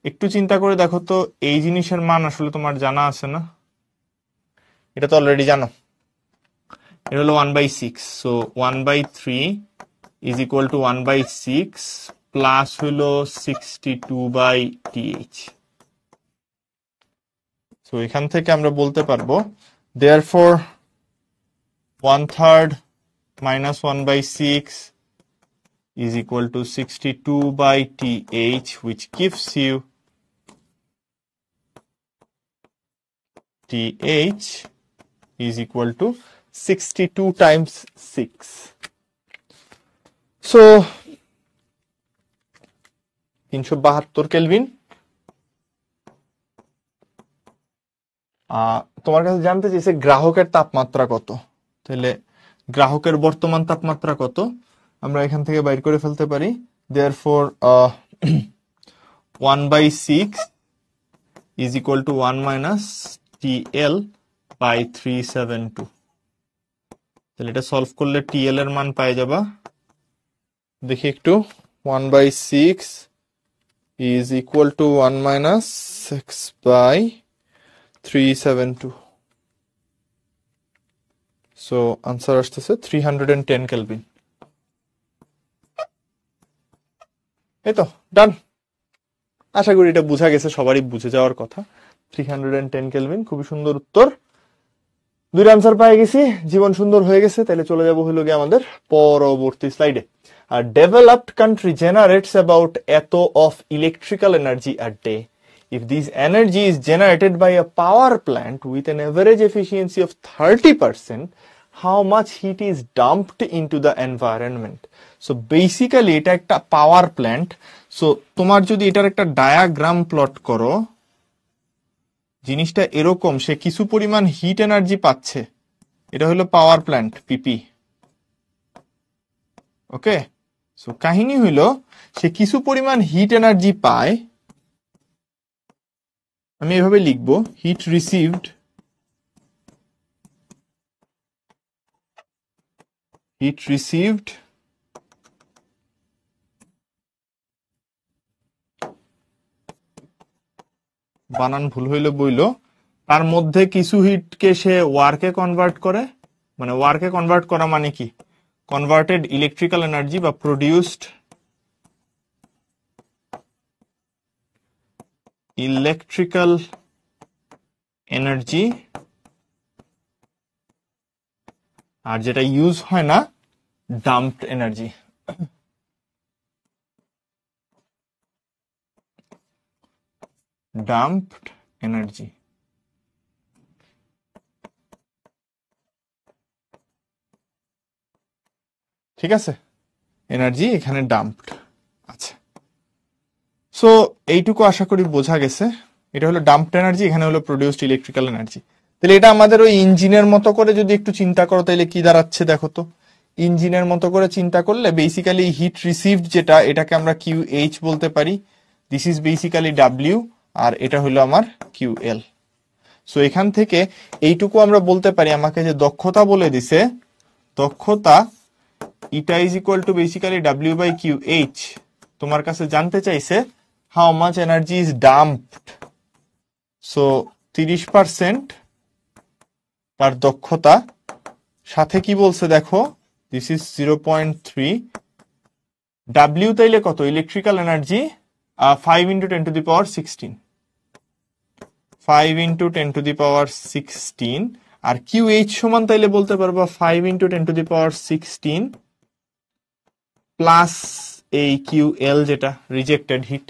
একটু চিন্তা করে দেখো তো, এই জিনিসের মান আসলে তোমার জানা আছে না? এটা তো অলরেডি জানো, এটা হলো 1/6। So 1/3 is equal two 1/6 plus হলো 62/TH। সো এখান থেকে আমরা বলতে পারবো therefore 1/3 minus 1/6 is equal to 62 by TH, which gives you TH is equal to 62 times 6. So 372 Kelvin. তোমার কাছে জানতে চাইছে গ্রাহকের তাপমাত্রা কত, তাহলে গ্রাহকের বর্তমান তাপমাত্রা কত আমরা এখান থেকে বাইর করে ফেলতে পারি। therefore 1/6 is equal to 1 minus TL by 372। তাহলে এটা সলভ করলে TL এর মান পাই যাবা, দেখি একটু। 1/6 is equal to 1 minus 6 by 372। So answer আসতেছে 310 কেলভিন। এই তো ডান। আশা করি এটা বোঝা গেছে, সবারই বুঝে যাওয়ার কথা। 310 কেলভিন, খুবই সুন্দর উত্তর। দুইটা আনসার পেয়ে গেছি, জীবন সুন্দর হয়ে গেছে। তাহলে চলে যাবো হলো গিয়ে আমাদের পরবর্তী স্লাইডে। A developed country generates about এত of electrical energy a day. If this energy is generated by a power plant with an average efficiency of 30%, how much heat is dumped into the environment? So basically এটা একটা power plant. So তোমার যদি এটার একটা diagram plot করো, জিনিসটা এরকম, সে কিছু পরিমাণ হিট এনার্জি পাচ্ছে, এটা হলো পাওয়ার প্ল্যান্ট পিপি। ওকে, সো কাহিনী হইলো সে কিছু পরিমাণ হিট এনার্জি পায়। আমি এভাবে লিখবো, হিট রিসিভড বানান ভুল হইলে বইলো, তার মধ্যে কিছু হিটকে সে ওয়ার্কে কনভার্ট করে। মানে ওয়ার্কে কনভার্ট করা মানে কি, কনভার্টেড ইলেকট্রিক্যাল এনার্জি বা প্রডিউসড ইলেকট্রিক্যাল এনার্জি, আর যেটা ইউজ হয় না ডাম্পড এনার্জি। ডাম্পড এনার্জি। ঠিক আছে, এনার্জি এখানে ডাম্পড। আচ্ছা, সো এইটুকু আশা করি বোঝা গেছে। এটা হলো ডাম্পড এনার্জি, এখানে হলো প্রডিউসড ইলেকট্রিক্যাল এনার্জি। তাহলে এটা আমাদের ওই ইঞ্জিনের মতো করে যদি একটু চিন্তা করো, তাহলে কি দাঁড়াচ্ছে দেখো তো। ইঞ্জিনের মতো করে চিন্তা করলে বেসিক্যালি হিট রিসিভড যেটা, এটাকে আমরা QH বলতে পারি। দিস ইজ বেসিক্যালি ডাব্লিউ, আর এটা হলো আমার QL। সো এখান থেকে এইটুকু আমরা বলতে পারি, আমাকে যে দক্ষতা বলে দিছে, দক্ষতা eta is equal to basically W/QH। তোমার কাছে জানতে চাইছে how much energy is dumped. So 30% তার দক্ষতা, সাথে কি বলছে দেখো, দিস ইজ 0.3। ডাব্লিউ তাইলে কত, ইলেকট্রিক্যাল এনার্জি 5 × 10⁻16, 5 × 10⁻16। আর QH সমান তাইলে বলতে পারবো 5 × 10⁻16 প্লাস এই QL যেটা রিজেক্টেড হিট।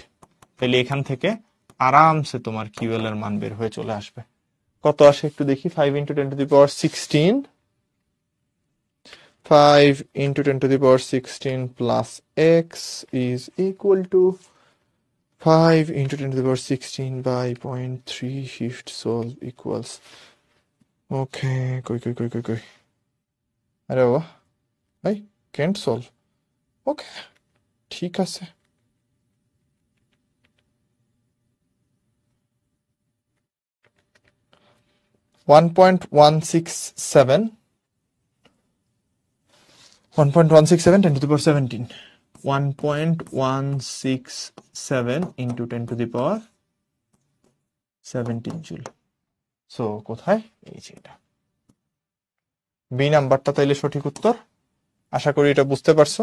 তাহলে এখান থেকে আরামসে তোমার QL এর মান বের হয়ে চলে আসবে। কত আসে একটু দেখি, 5 × 10⁻16, 5 × 10⁻16 plus x is equal to 5 × 10⁻16 by 0.3 shift solve equals, okay, koi. আরে বাবা ভাই, can't solve. ওকে, ঠিক আছে। One point one six seven 10⁻17 1.167 into 10⁻17 joule. So কোথায়, এই যে এটা বি নাম্বারটা তাইলে সঠিক উত্তর। আশা করি এটা বুঝতে পারছো।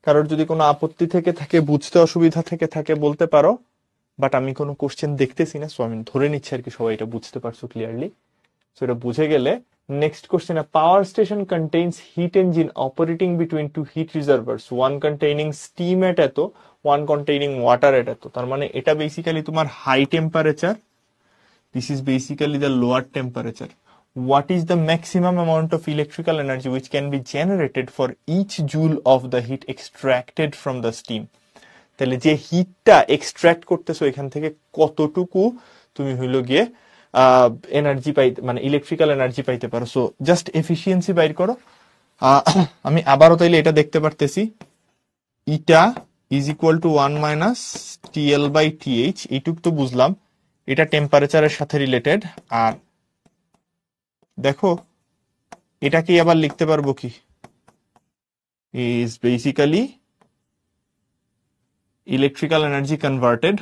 কারোর যদি কোনো আপত্তি থেকে থাকে, বুঝতে অসুবিধা থেকে থাকে, বলতে পারো। বাট আমি কোনো কোশ্চেন দেখতেছি না, সো আমি ধরে নিচ্ছি আর কি সবাই এটা বুঝতে পারছো ক্লিয়ারলি। সো এটা বুঝে গেলে next question, power station contains heat engine operating between two heat reservoirs, one containing steam at এত, ওয়ান কন্টেইনিং ওয়াটার এট এত। তার মানে এটা বেসিক্যালি তোমার high temperature, this is basically the lower temperature. What is the maximum amount of electrical energy which can be generated for each joule of the heat extracted from the steam? তাহলে যে হিটটা extract করতেছো এখান থেকে কতটুকু তুমি হইলো গিয়ে এনার্জি পাইতে, মানে ইলেকট্রিক্যাল এনার্জি পাইতে পারো। সো জাস্ট এফিসিয়েন্সি বাইর করো। আমি আবারও তাইলে এটা দেখতে পারতেছি, eta is equal to 1 minus TL by TH, এইটুক তো বুঝলাম, এটা টেম্পারেচারের সাথে রিলেটেড। আর দেখো এটাকে আবার লিখতে পারবো কি, is basically electrical energy converted,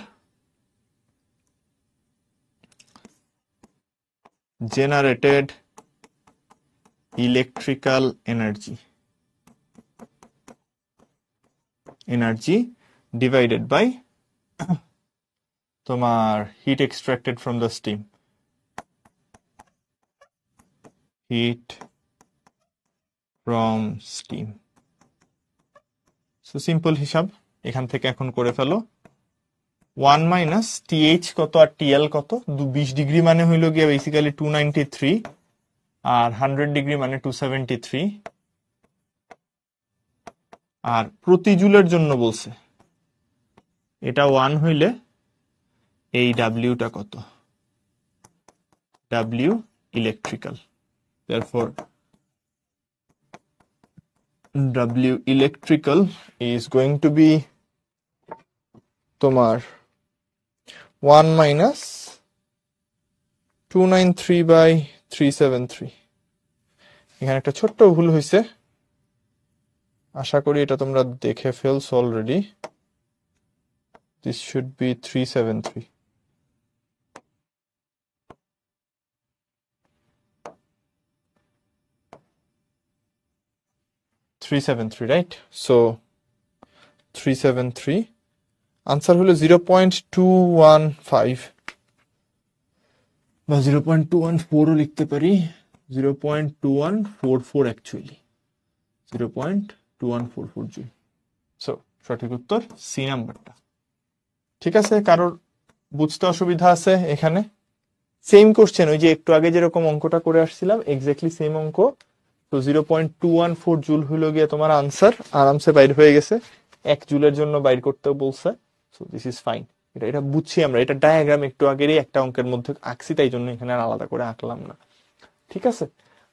generated electrical energy divided by তোমার heat extracted from the steam, heat from steam. So simple হিসাব এখান থেকে এখন করে ফেলো, 1 মাইনাস টিএইচ কত আর টিএল কত, 20 ডিগ্রি মানে হইল গিয়ে বেসিক্যালি 293, আর 100 ডিগ্রি মানে 273, আর প্রতি জুলের জন্য বলছে এটা 1 হইলে এই ডাব্লিউটা কত, W electrical, therefore W electrical is going to be তোমার 1 minus 293 by 373। এখানে একটা ছোট্ট ভুল হয়েছে, আশা করি এটা তোমরা দেখে ফেলছো already. This should be 373. Right? So 373 answer হলো 0.215 বা 0.214ও লিখতে পারি, 0.2144 অ্যাকচুয়ালি, 0.2144 জুল। সো সঠিক উত্তর সি নাম্বারটা। ঠিক আছে, কারোর বুঝতে অসুবিধা আছে এখানে? সেম কোশ্চেন, ওই যে একটু আগে যেরকম অঙ্কটা করে আসছিলাম এক্স্যাক্টলি সেম অঙ্ক। তো 0.214 জুল হইল গিয়ে তোমার আনসার, আরামসে বাইর হয়ে গেছে। 1 জুলের জন্য বাইর করতেও বলছে, সো দিস ইজ ফাইন। এটা বুঝছি আমরা, এটা ডায়াগ্রাম একটু আগেরই একটা অঙ্কের মধ্যে আঁকছি, তাই জন্য এখানে আর আলাদা করে আঁকলাম না। ঠিক আছে,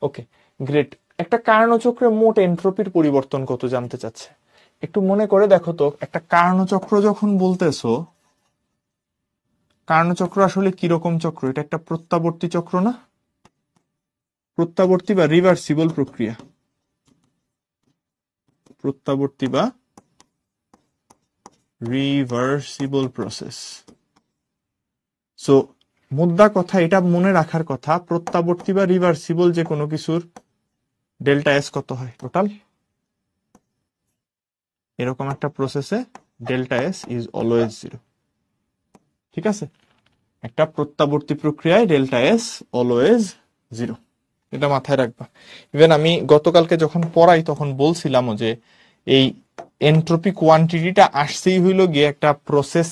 ওকে গ্রেট। একটা কার্ণচক্রে মোট এন্ট্রপির পরিবর্তন কত জানতে চাচ্ছে। একটু মনে করে দেখো তো, একটা কার্ণচক্র যখন বলতেছো, কার্ণচক্র আসলে কিরকম চক্র? এটা একটা প্রত্যাবর্তী চক্র না? প্রত্যাবর্তী বা রিভার্সিবল প্রক্রিয়া, প্রত্যাবর্তী বা রিভার্সিবল প্রসেস। সো মুদ্রা কথা, এটা মনে রাখার কথা, প্রত্যাবর্তী বা রিভার্সিবল যে কোনো কিছুর ডেল্টা এস কত হয় টোটাল? এরকম একটা প্রসেসে ডেল্টা এস ইজ অলওয়েজ 0। ঠিক আছে, একটা প্রত্যাবর্তী প্রক্রিয়ায় ডেল্টা এস অলওয়েজ 0, এটা মাথায় রাখবা। ইভেন আমি গতকালকে যখন পড়াই তখন বলছিলামও যে এই এন্ট্রপি কোয়ান্টিটিটা আসছেই হইল গিয়ে একটা প্রসেস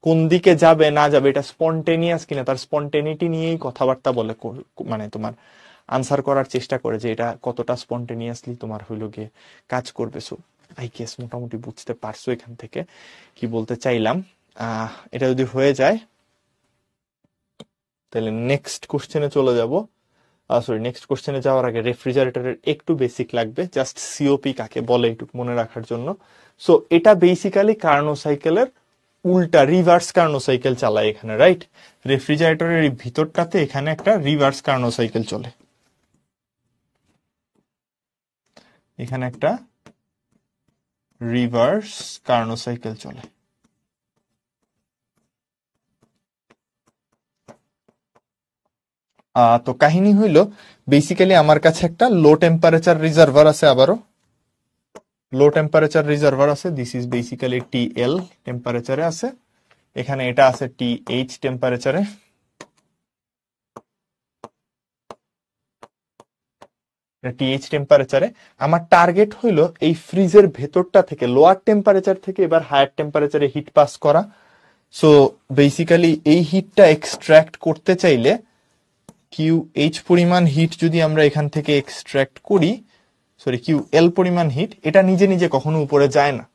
কোন দিকে যাবে না যাবে এটা স্পন্টেনিয়াস কিনা, তার স্পন্টেনিটি নিয়েই কথাবার্তা বলে, মানে তোমার আনসার করার চেষ্টা করে যে এটা কতটা স্পন্টেনিয়াসলি তোমার হইল গিয়ে কাজ করবে। সো আই গেস মোটামুটি বুঝতে পারছো এখান থেকে কি বলতে চাইলাম। এটা যদি হয়ে যায় তাহলে নেক্সট কোশ্চেনে চলে যাব। সরি, নেক্সট কোশ্চেনে যাওয়ার আগে রেফ্রিজারেটরের একটু বেসিক লাগবে, জাস্ট সিওপি কাকে বলে একটু মনে রাখার জন্য। সো এটা বেসিক্যালি কার্নো সাইকেলের উল্টা, রিভার্স কার্নো সাইকেল চালায় এখানে, রাইট? রেফ্রিজারেটরের ভিতরটাতে এখানে একটা রিভার্স কার্নো সাইকেল চলে, এখানে একটা রিভার্স কার্নো সাইকেল চলে। তো কাহিনী হইল বেসিক্যালি আমার কাছে একটা লো টেম্পারেচার রিজার্ভার আছে, আবারও লো টেম্পারেচার রিজার্ভার আছে। দিস ইজ বেসিক্যালি টিএল টেম্পারেচারে আছে, এখানে এটা আছে TH টেম্পারেচারে, TH টেম্পারেচারে। আমার টার্গেট হইলো এই ফ্রিজের ভেতরটা থেকে লোয়ার টেম্পারেচার থেকে এবার হায়ার টেম্পারেচারে হিট পাস করা। সো বেসিক্যালি এই হিটটা এক্সট্রাক্ট করতে চাইলে QH পরিমাণ হিট যদি আমরা এখান থেকে এক্সট্রাক্ট করি, সরি QL পরিমাণ হিট, এটা নিজে নিজে কখনো উপরে যায় না,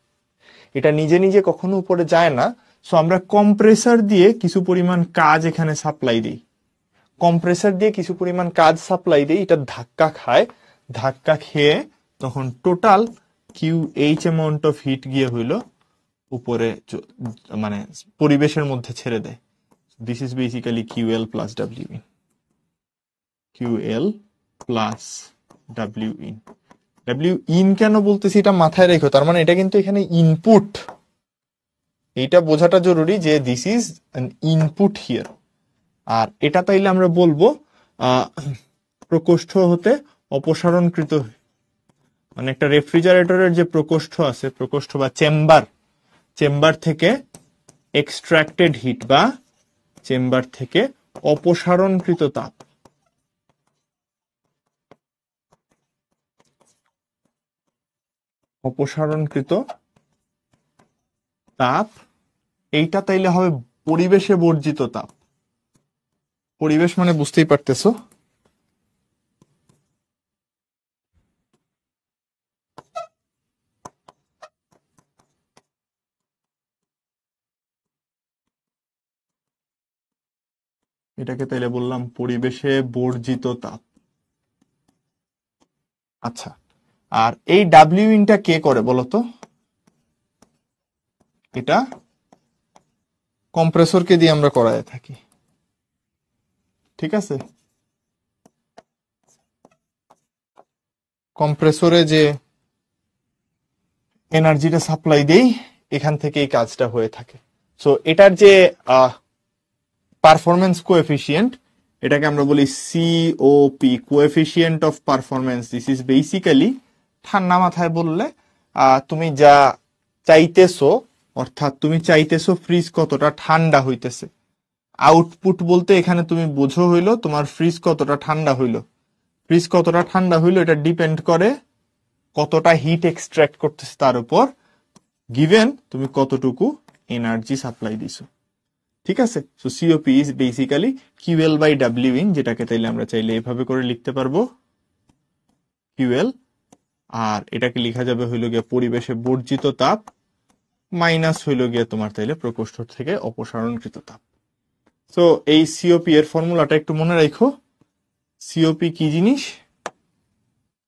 এটা নিজে নিজে কখনো উপরে যায় না। সো আমরা কম্প্রেসার দিয়ে কিছু পরিমাণ কাজ এখানে সাপ্লাই দিই, কম্প্রেসার দিয়ে কিছু পরিমাণ কাজ সাপ্লাই দিই, এটা ধাক্কা খায়, ধাক্কা খেয়ে তখন total QH amount of heat গিয়ে হইল উপরে, মানে পরিবেশের মধ্যে ছেড়ে দেয়। This is basically QL plus W in, QL plus W in. W in কেন বলতেছি এটা মাথায় রেখো, তার মানে এটা কিন্তু এখানে ইনপুট, এইটা বোঝাটা জরুরি যে this is an input here. আর এটা তাইলে আমরা বলবো প্রকোষ্ঠ হতে অপসারণকৃত, মানে একটা রেফ্রিজারেটরের যে প্রকোষ্ঠ আছে, প্রকোষ্ঠ বা চেম্বার, চেম্বার থেকে এক্সট্রাক্টেড হিট বা চেম্বার থেকে অপসারণকৃত তাপ, অপসারণকৃত তাপ, এইটা তাইলে হবে পরিবেশে বর্জিত তাপ। পরিবেশ মানে বুঝতেই পারতেছো, এটাকে তাইলে বললাম পরিবেশে বর্জিত তাপ। আচ্ছা, আর এই ডাব্লিউ ইনটা কে করে বলতো? এটা কম্প্রেসরকে দিয়ে আমরা করায় থাকি, ঠিক আছে? কম্প্রেসরে যে এনার্জিটা সাপ্লাই দেই, এখান থেকে এই কাজটা হয়ে থাকে। সো এটার যে পারফরমেন্স কোএফিসিয়েন্ট, এটাকে আমরা বলি COP, coefficient of performance. This is basically, ঠান্ডা মাথায় বললে তুমি যা চাইতেছো, অর্থাৎ তুমি চাইতেছো ফ্রিজ কতটা ঠান্ডা হইতেছে, আউটপুট বলতে এখানে তুমি বোঝো হইলো তোমার ফ্রিজ কতটা ঠান্ডা হইলো। ফ্রিজ কতটা ঠান্ডা হইলো এটা ডিপেন্ড করে কতটা হিট এক্সট্রাক্ট করতেছে তার উপর, গিভেন তুমি কতটুকু এনার্জি সাপ্লাই দিছো, ঠিক আছে? So COP is basically QL by W in, যেটাকে তাইলে আমরা চাইলে এভাবে করে লিখতে পারবো QL, আর এটাকে লেখা যাবে হইলো গিয়ে পরিবেশে বর্জিত তাপ মাইনাস হইলো গিয়ে তোমার তাইলে প্রকোষ্ঠ থেকে অপসারণকৃত তাপ। সো এই সিওপি এর ফর্মুলাটা একটু মনে রাখো। সিওপি কি জিনিস,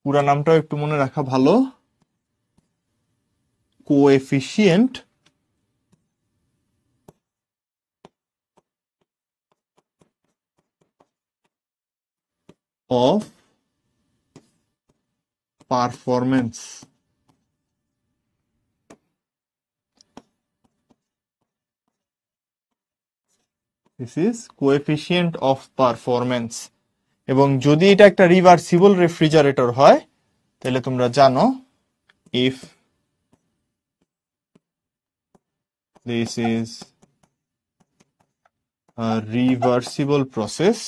পুরা নামটাও একটু মনে রাখা ভালো, coefficient of performance। This is coefficient of performance। এবং যদি এটা একটা রিভার্সিবল রেফ্রিজারেটর হয় তাহলে তোমরা জানো, if this is a reversible process,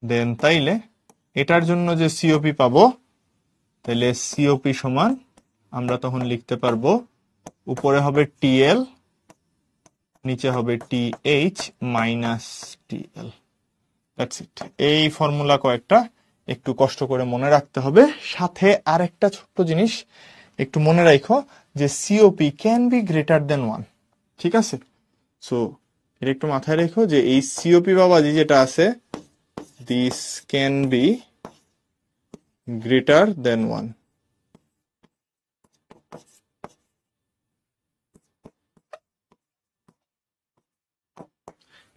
দেন তাইলে এটার জন্য যে সিওপি পাবো, তাহলে সিওপি সমান আমরা তখন লিখতে পারবো উপরে হবে টিএল, নিচে হবে TH minus TL. That's it. এই ফর্মুলা কয়েকটা একটু কষ্ট করে মনে রাখতে হবে। সাথে আরেকটা ছোট্ট জিনিস একটু মনে রাখো যে COP can be greater than 1, ঠিক আছে? সো এটা একটু মাথায় রেখো যে এই সিওপি বাবাজি যেটা আছে, this can be greater than 1।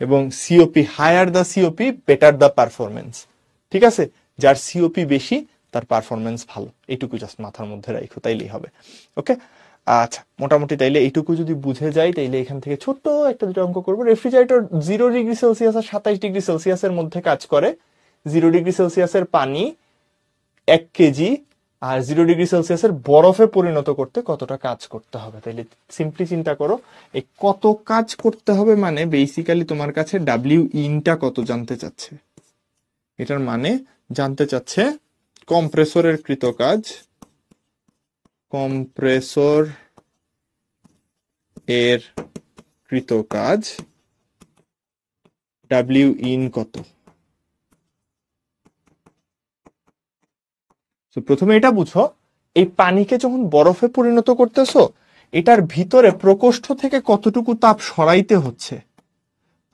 এবং COP higher the COP better the performance, ঠিক আছে? যার সিওপি বেশি তার পারফরমেন্স ভালো, এইটুকু জাস্ট মাথার মধ্যে রাখো, তাইলেই হবে। ওকে, আচ্ছা, মোটামুটি তাইলে এইটুকু যদি বুঝে যাই তাইলে এখান থেকে ছোট্ট একটা দুটো অঙ্ক করবো। রেফ্রিজারেটর 0°C আর 27°C মধ্যে কাজ করে। 0°C পানি 1 কেজি আর 0°C বরফে পরিণত করতে কতটা কাজ করতে হবে। তাইলে সিম্পলি চিন্তা করো, এই কত কাজ করতে হবে মানে বেসিক্যালি তোমার কাছে ডাব্লিউ ইনটা কত জানতে চাচ্ছে। এটার মানে জানতে চাচ্ছে কম্প্রেসরের কৃত কাজ, কম্প্রেসর এর কৃত কাজ ডাব্লিউ ইন কত। তো প্রথমে এটা বুঝো, এই পানিকে যখন বরফে পরিণত করতেছো, এটার ভিতরে প্রকোষ্ঠ থেকে কতটুকু তাপ সরাইতে হচ্ছে।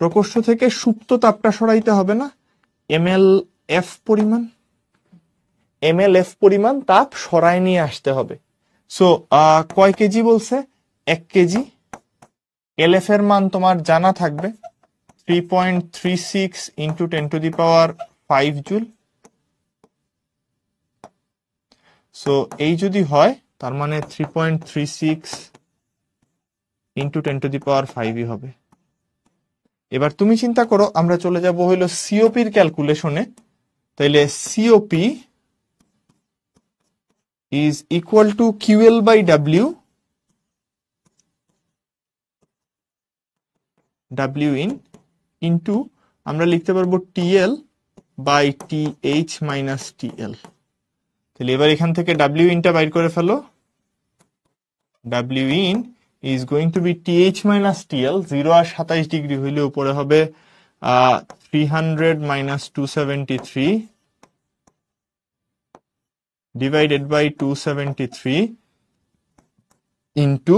প্রকোষ্ঠ থেকে সুপ্ত তাপটা সরাইতে হবে না, ml/f পরিমাণ তাপ সরাই নিয়ে আসতে হবে। সো কয় কেজি বলছে? 1 কেজি। LF এর মান তোমার জানা থাকবে 3.36 ইন্টু 10⁵ জুল। সো এই যদি হয় তার মানে 3.36 ইন্টু 10⁵ হবে। এবার তুমি চিন্তা করো, আমরা চলে যাব হইলো সিওপির ক্যালকুলেশনে। তাইলে COP is equal to QL by W in into আমরা লিখতে পারবো TL by TH minus TL. তাহলে এবার এখান থেকে ডাব্লিউ ইনটা বাইর করে ফেলো। W in is going to be TH minus TL, 0 আর 27 ডিগ্রি হইলে উপরে হবে 300 minus 273 divided by 273 into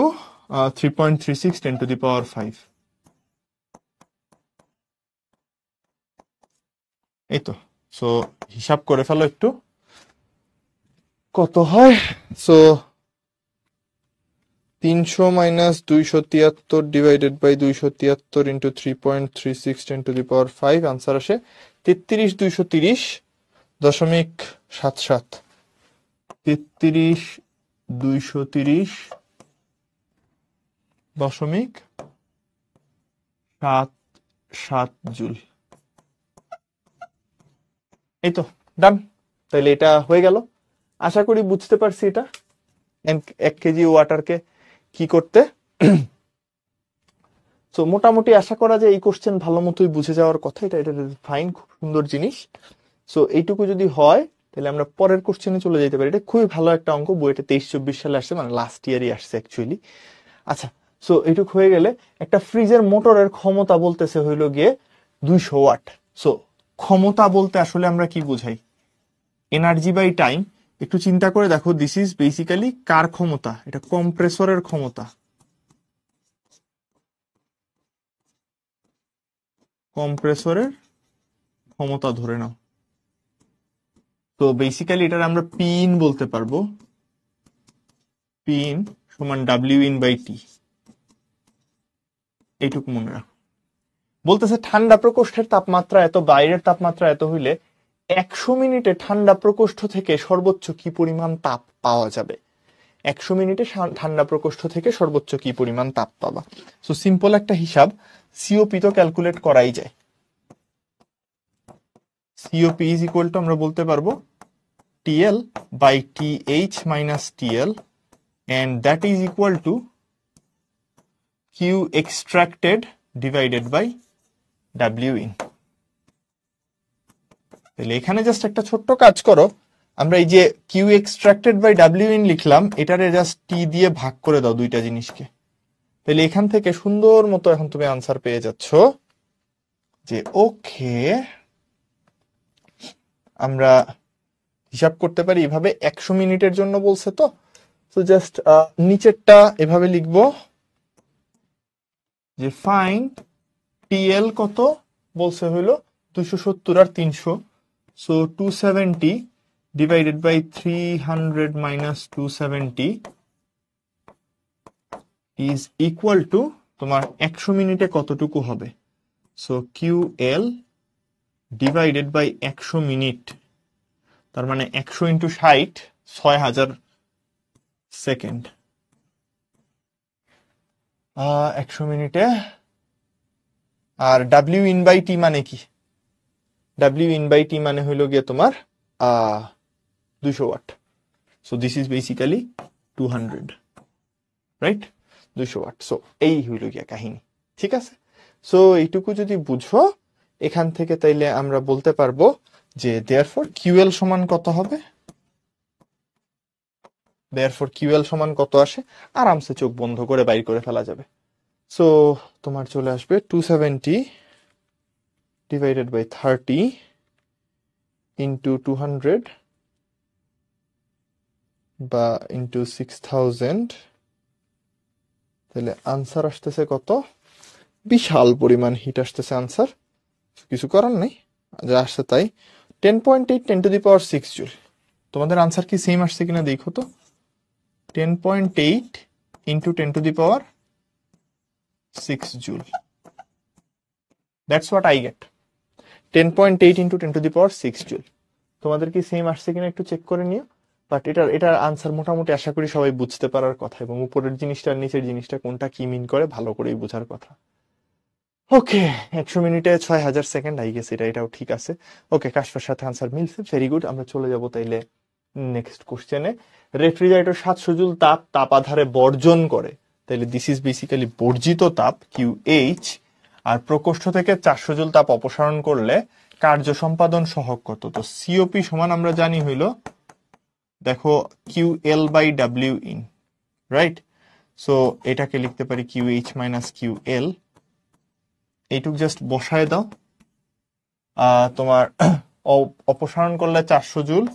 3.36 10⁵। এই তো। সো হিসাব করে ফেলো একটু কত হয়। So 300 minus 273 divided by 273 into 3.36 10⁵, answer আসে 33230.77। 33230.77 জুল। এই তো ডান। তাহলে এটা হয়ে গেল, আশা করি বুঝতে পারছি এটা 1 কেজি ওয়াটারকে কি করতে। তো মোটামুটি আশা করা যায় এই কোশ্চেন ভালো মতোই বুঝে যাওয়ার কথা। এটা ফাইন, খুব সুন্দর জিনিস। সো এইটুকু যদি হয় তাহলে আমরা পরের কোশ্চেনে চলে যেতে পারি। এটা খুবই ভালো একটা অঙ্ক, বইটা 23-24 সালে আসছে, মানে লাস্ট ইয়ারই আসছে অ্যাকচুয়ালি। আচ্ছা, সো এইটুকু হয়ে গেলে একটা ফ্রিজের মোটরের ক্ষমতা বলতেছে হইলো গিয়ে 200 ওয়াট। সো ক্ষমতা বলতে আসলে আমরা কি বুঝাই? Energy by time. একটু চিন্তা করে দেখো, দিস ইজ বেসিক্যালি কার ক্ষমতা? এটা কম্প্রেসরের ক্ষমতা। কম্প্রেসরের ক্ষমতা ধরে নাও। তো বেসিক্যালি এটার আমরা পি ইন বলতে পারবো। পি ইন সমান ডাব্লিউ ইন বাই টি। এইটুকু মনে রাখো। বলতেছে ঠান্ডা প্রকোষ্ঠের তাপমাত্রা এত, বাইরের তাপমাত্রা এত হইলে 100 মিনিটে ঠান্ডা প্রকোষ্ঠ থেকে সর্বোচ্চ কি পরিমাণ তাপ পাওয়া যাবে। 100 মিনিটে ঠান্ডা প্রকোষ্ঠ থেকে সর্বোচ্চ কি পরিমাণ তাপ পাবা। সো সিম্পল একটা হিসাব, সিওপি তো ক্যালকুলেট করাই যায়। সিওপি ইজ ইকুয়াল টু আমরা বলতে পারবো TL by TH minus TL, and that is equal to Q extracted divided by W in। তাহলে এখানে জাস্ট একটা ছোট্ট কাজ করো, আমরা এই যে Q extracted by W in লিখলাম, এটারে জাস্ট T দিয়ে ভাগ করে দাও দুইটা জিনিসকে। তাহলে এখান থেকে সুন্দর মতো এখন তুমি আনসার পেয়ে যাচ্ছ যে ওকে আমরা হিসাব করতে পারি এভাবে। 100 মিনিটের জন্য বলছে, তো জাস্ট নিচেরটা এভাবে লিখবো যে ফাইন্ড টিএল কত বলছে হইলো 270 আর 300। So 270 divided by 300 minus 270 is equal to তোমার 100 মিনিটে কতটুকু হবে। So QL divided by 100 minute, তার মানে 100 ইন্টু 60 6000 সেকেন্ড। 100 মিনিটে। আর ডাব্লিউ ইন বাই টি মানে কি? ডাব্লিউ ইন বাই টি মানে হইলো গিয়ে তোমার 200 watt. So this is basically 200, right? 200 watt. So এই হইল গিয়া কাহিনী, ঠিক আছে? সো এইটুকু যদি বুঝো এখান থেকে, তাইলে আমরা বলতে পারবো যে দেয়ারফর কিউএল সমান কত হবে। দেয়ারফর কিউএল সমান কত আসে, আরামসে চোখ বন্ধ করে বাইর করে ফেলা যাবে। সো তোমার চলে আসবে 270 ডিভাইডেড বাই 30 ইন্টু 200 বা ইন্টু 6000, তাহলে আনসার আসতেছে কত? বিশাল পরিমাণ হিট আসতেছে আনসার, কিছু করার নেই, যা আসছে তাই। 10.8 10⁶ জুল। তোমাদের আনসার কি সেম আসছে কিনা দেখো তো। 10.8 into 10⁶ joule, that's what I get. 10.8 into 10⁶ joule. তোমাদের কি সেম আসছে কিনা একটু চেক করে নিও। বাট এটার আনসার মোটামুটি আশা করি সবাই বুঝতে পারার কথা, এবং উপরের জিনিসটা আর নিচের জিনিসটা কোনটা কি মিন করে ভালো করেই বোঝার কথা। ওকে, 100 মিনিটে 6000 সেকেন্ড, আই গেস এটাও ঠিক আছে। ওকে, কাশফার সাথে আনসার মিলছে, ভেরি গুড। আমরা চলে যাব তাইলে নেক্সট কোশ্চেনে। রেফ্রিজারেটর 700 জুল তাপ আধারে বর্জন করে, তাইলে দিস ইজ বেসিক্যালি বর্জিত তাপ QH, আর প্রকোষ্ঠ থেকে 400 জুল তাপ অপসারণ করলে কার্য সম্পাদন সহগ কত? তো সিওপি সমান আমরা জানি হইল, দেখো, QL by W in, right? So এটাকে লিখতে পারি QH মাইনাস QL। এইটুক জাস্ট বসায় দাও। তোমার অপসারণ করলে 400 জুল,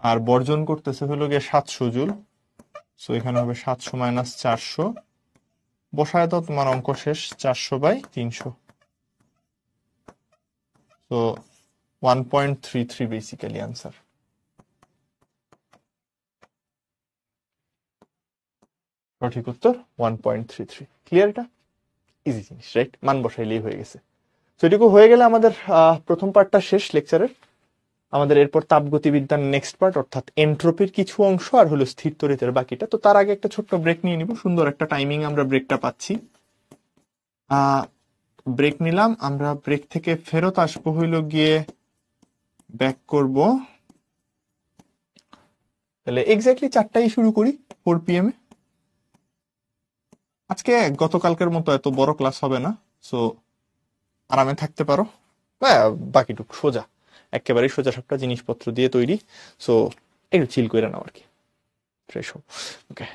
আর বর্জন করতেছে হলো গিয়ে 700 জুল। সো এখানে হবে 700 মাইনাস 400, বসায় দাও, তোমার অঙ্ক শেষ। 400 বাই 300, তো 1.33 বেসিক্যালি আনসার। সঠিক উত্তর 1.33। ক্লিয়ার? এটা ইজি জিনিস, রাইট? মান বসাইলেই হয়ে গেছে। তো এটুকু হয়ে গেলে আমাদের প্রথম পার্টটা শেষ লেকচারের। আমাদের এরপর তাপগতিবিদ্যার নেক্সট পার্ট, অর্থাৎ এন্ট্রপির কিছু অংশ আর হলো স্থির তড়িতের বাকিটা। তো তার আগে একটা ছোট্ট ব্রেক নিয়ে নিব। সুন্দর একটা টাইমিং আমরা ব্রেকটা পাচ্ছি। ব্রেক নিলাম, আমরা ব্রেক থেকে ফেরত আসবো হইল গিয়ে ব্যাক করব। তাহলে এক্স্যাক্টলি 4টায় শুরু করি, 4 PM এ। আজকে গতকালকের মতো এত বড় ক্লাস হবে না, সো আরামে থাকতে পারো। বাকিটুক সোজা, একেবারে সোজা, সবটা জিনিসপত্র দিয়ে তৈরি। সো একটু চিল করে নাও আর কি, ফ্রেশ হোক। ওকে।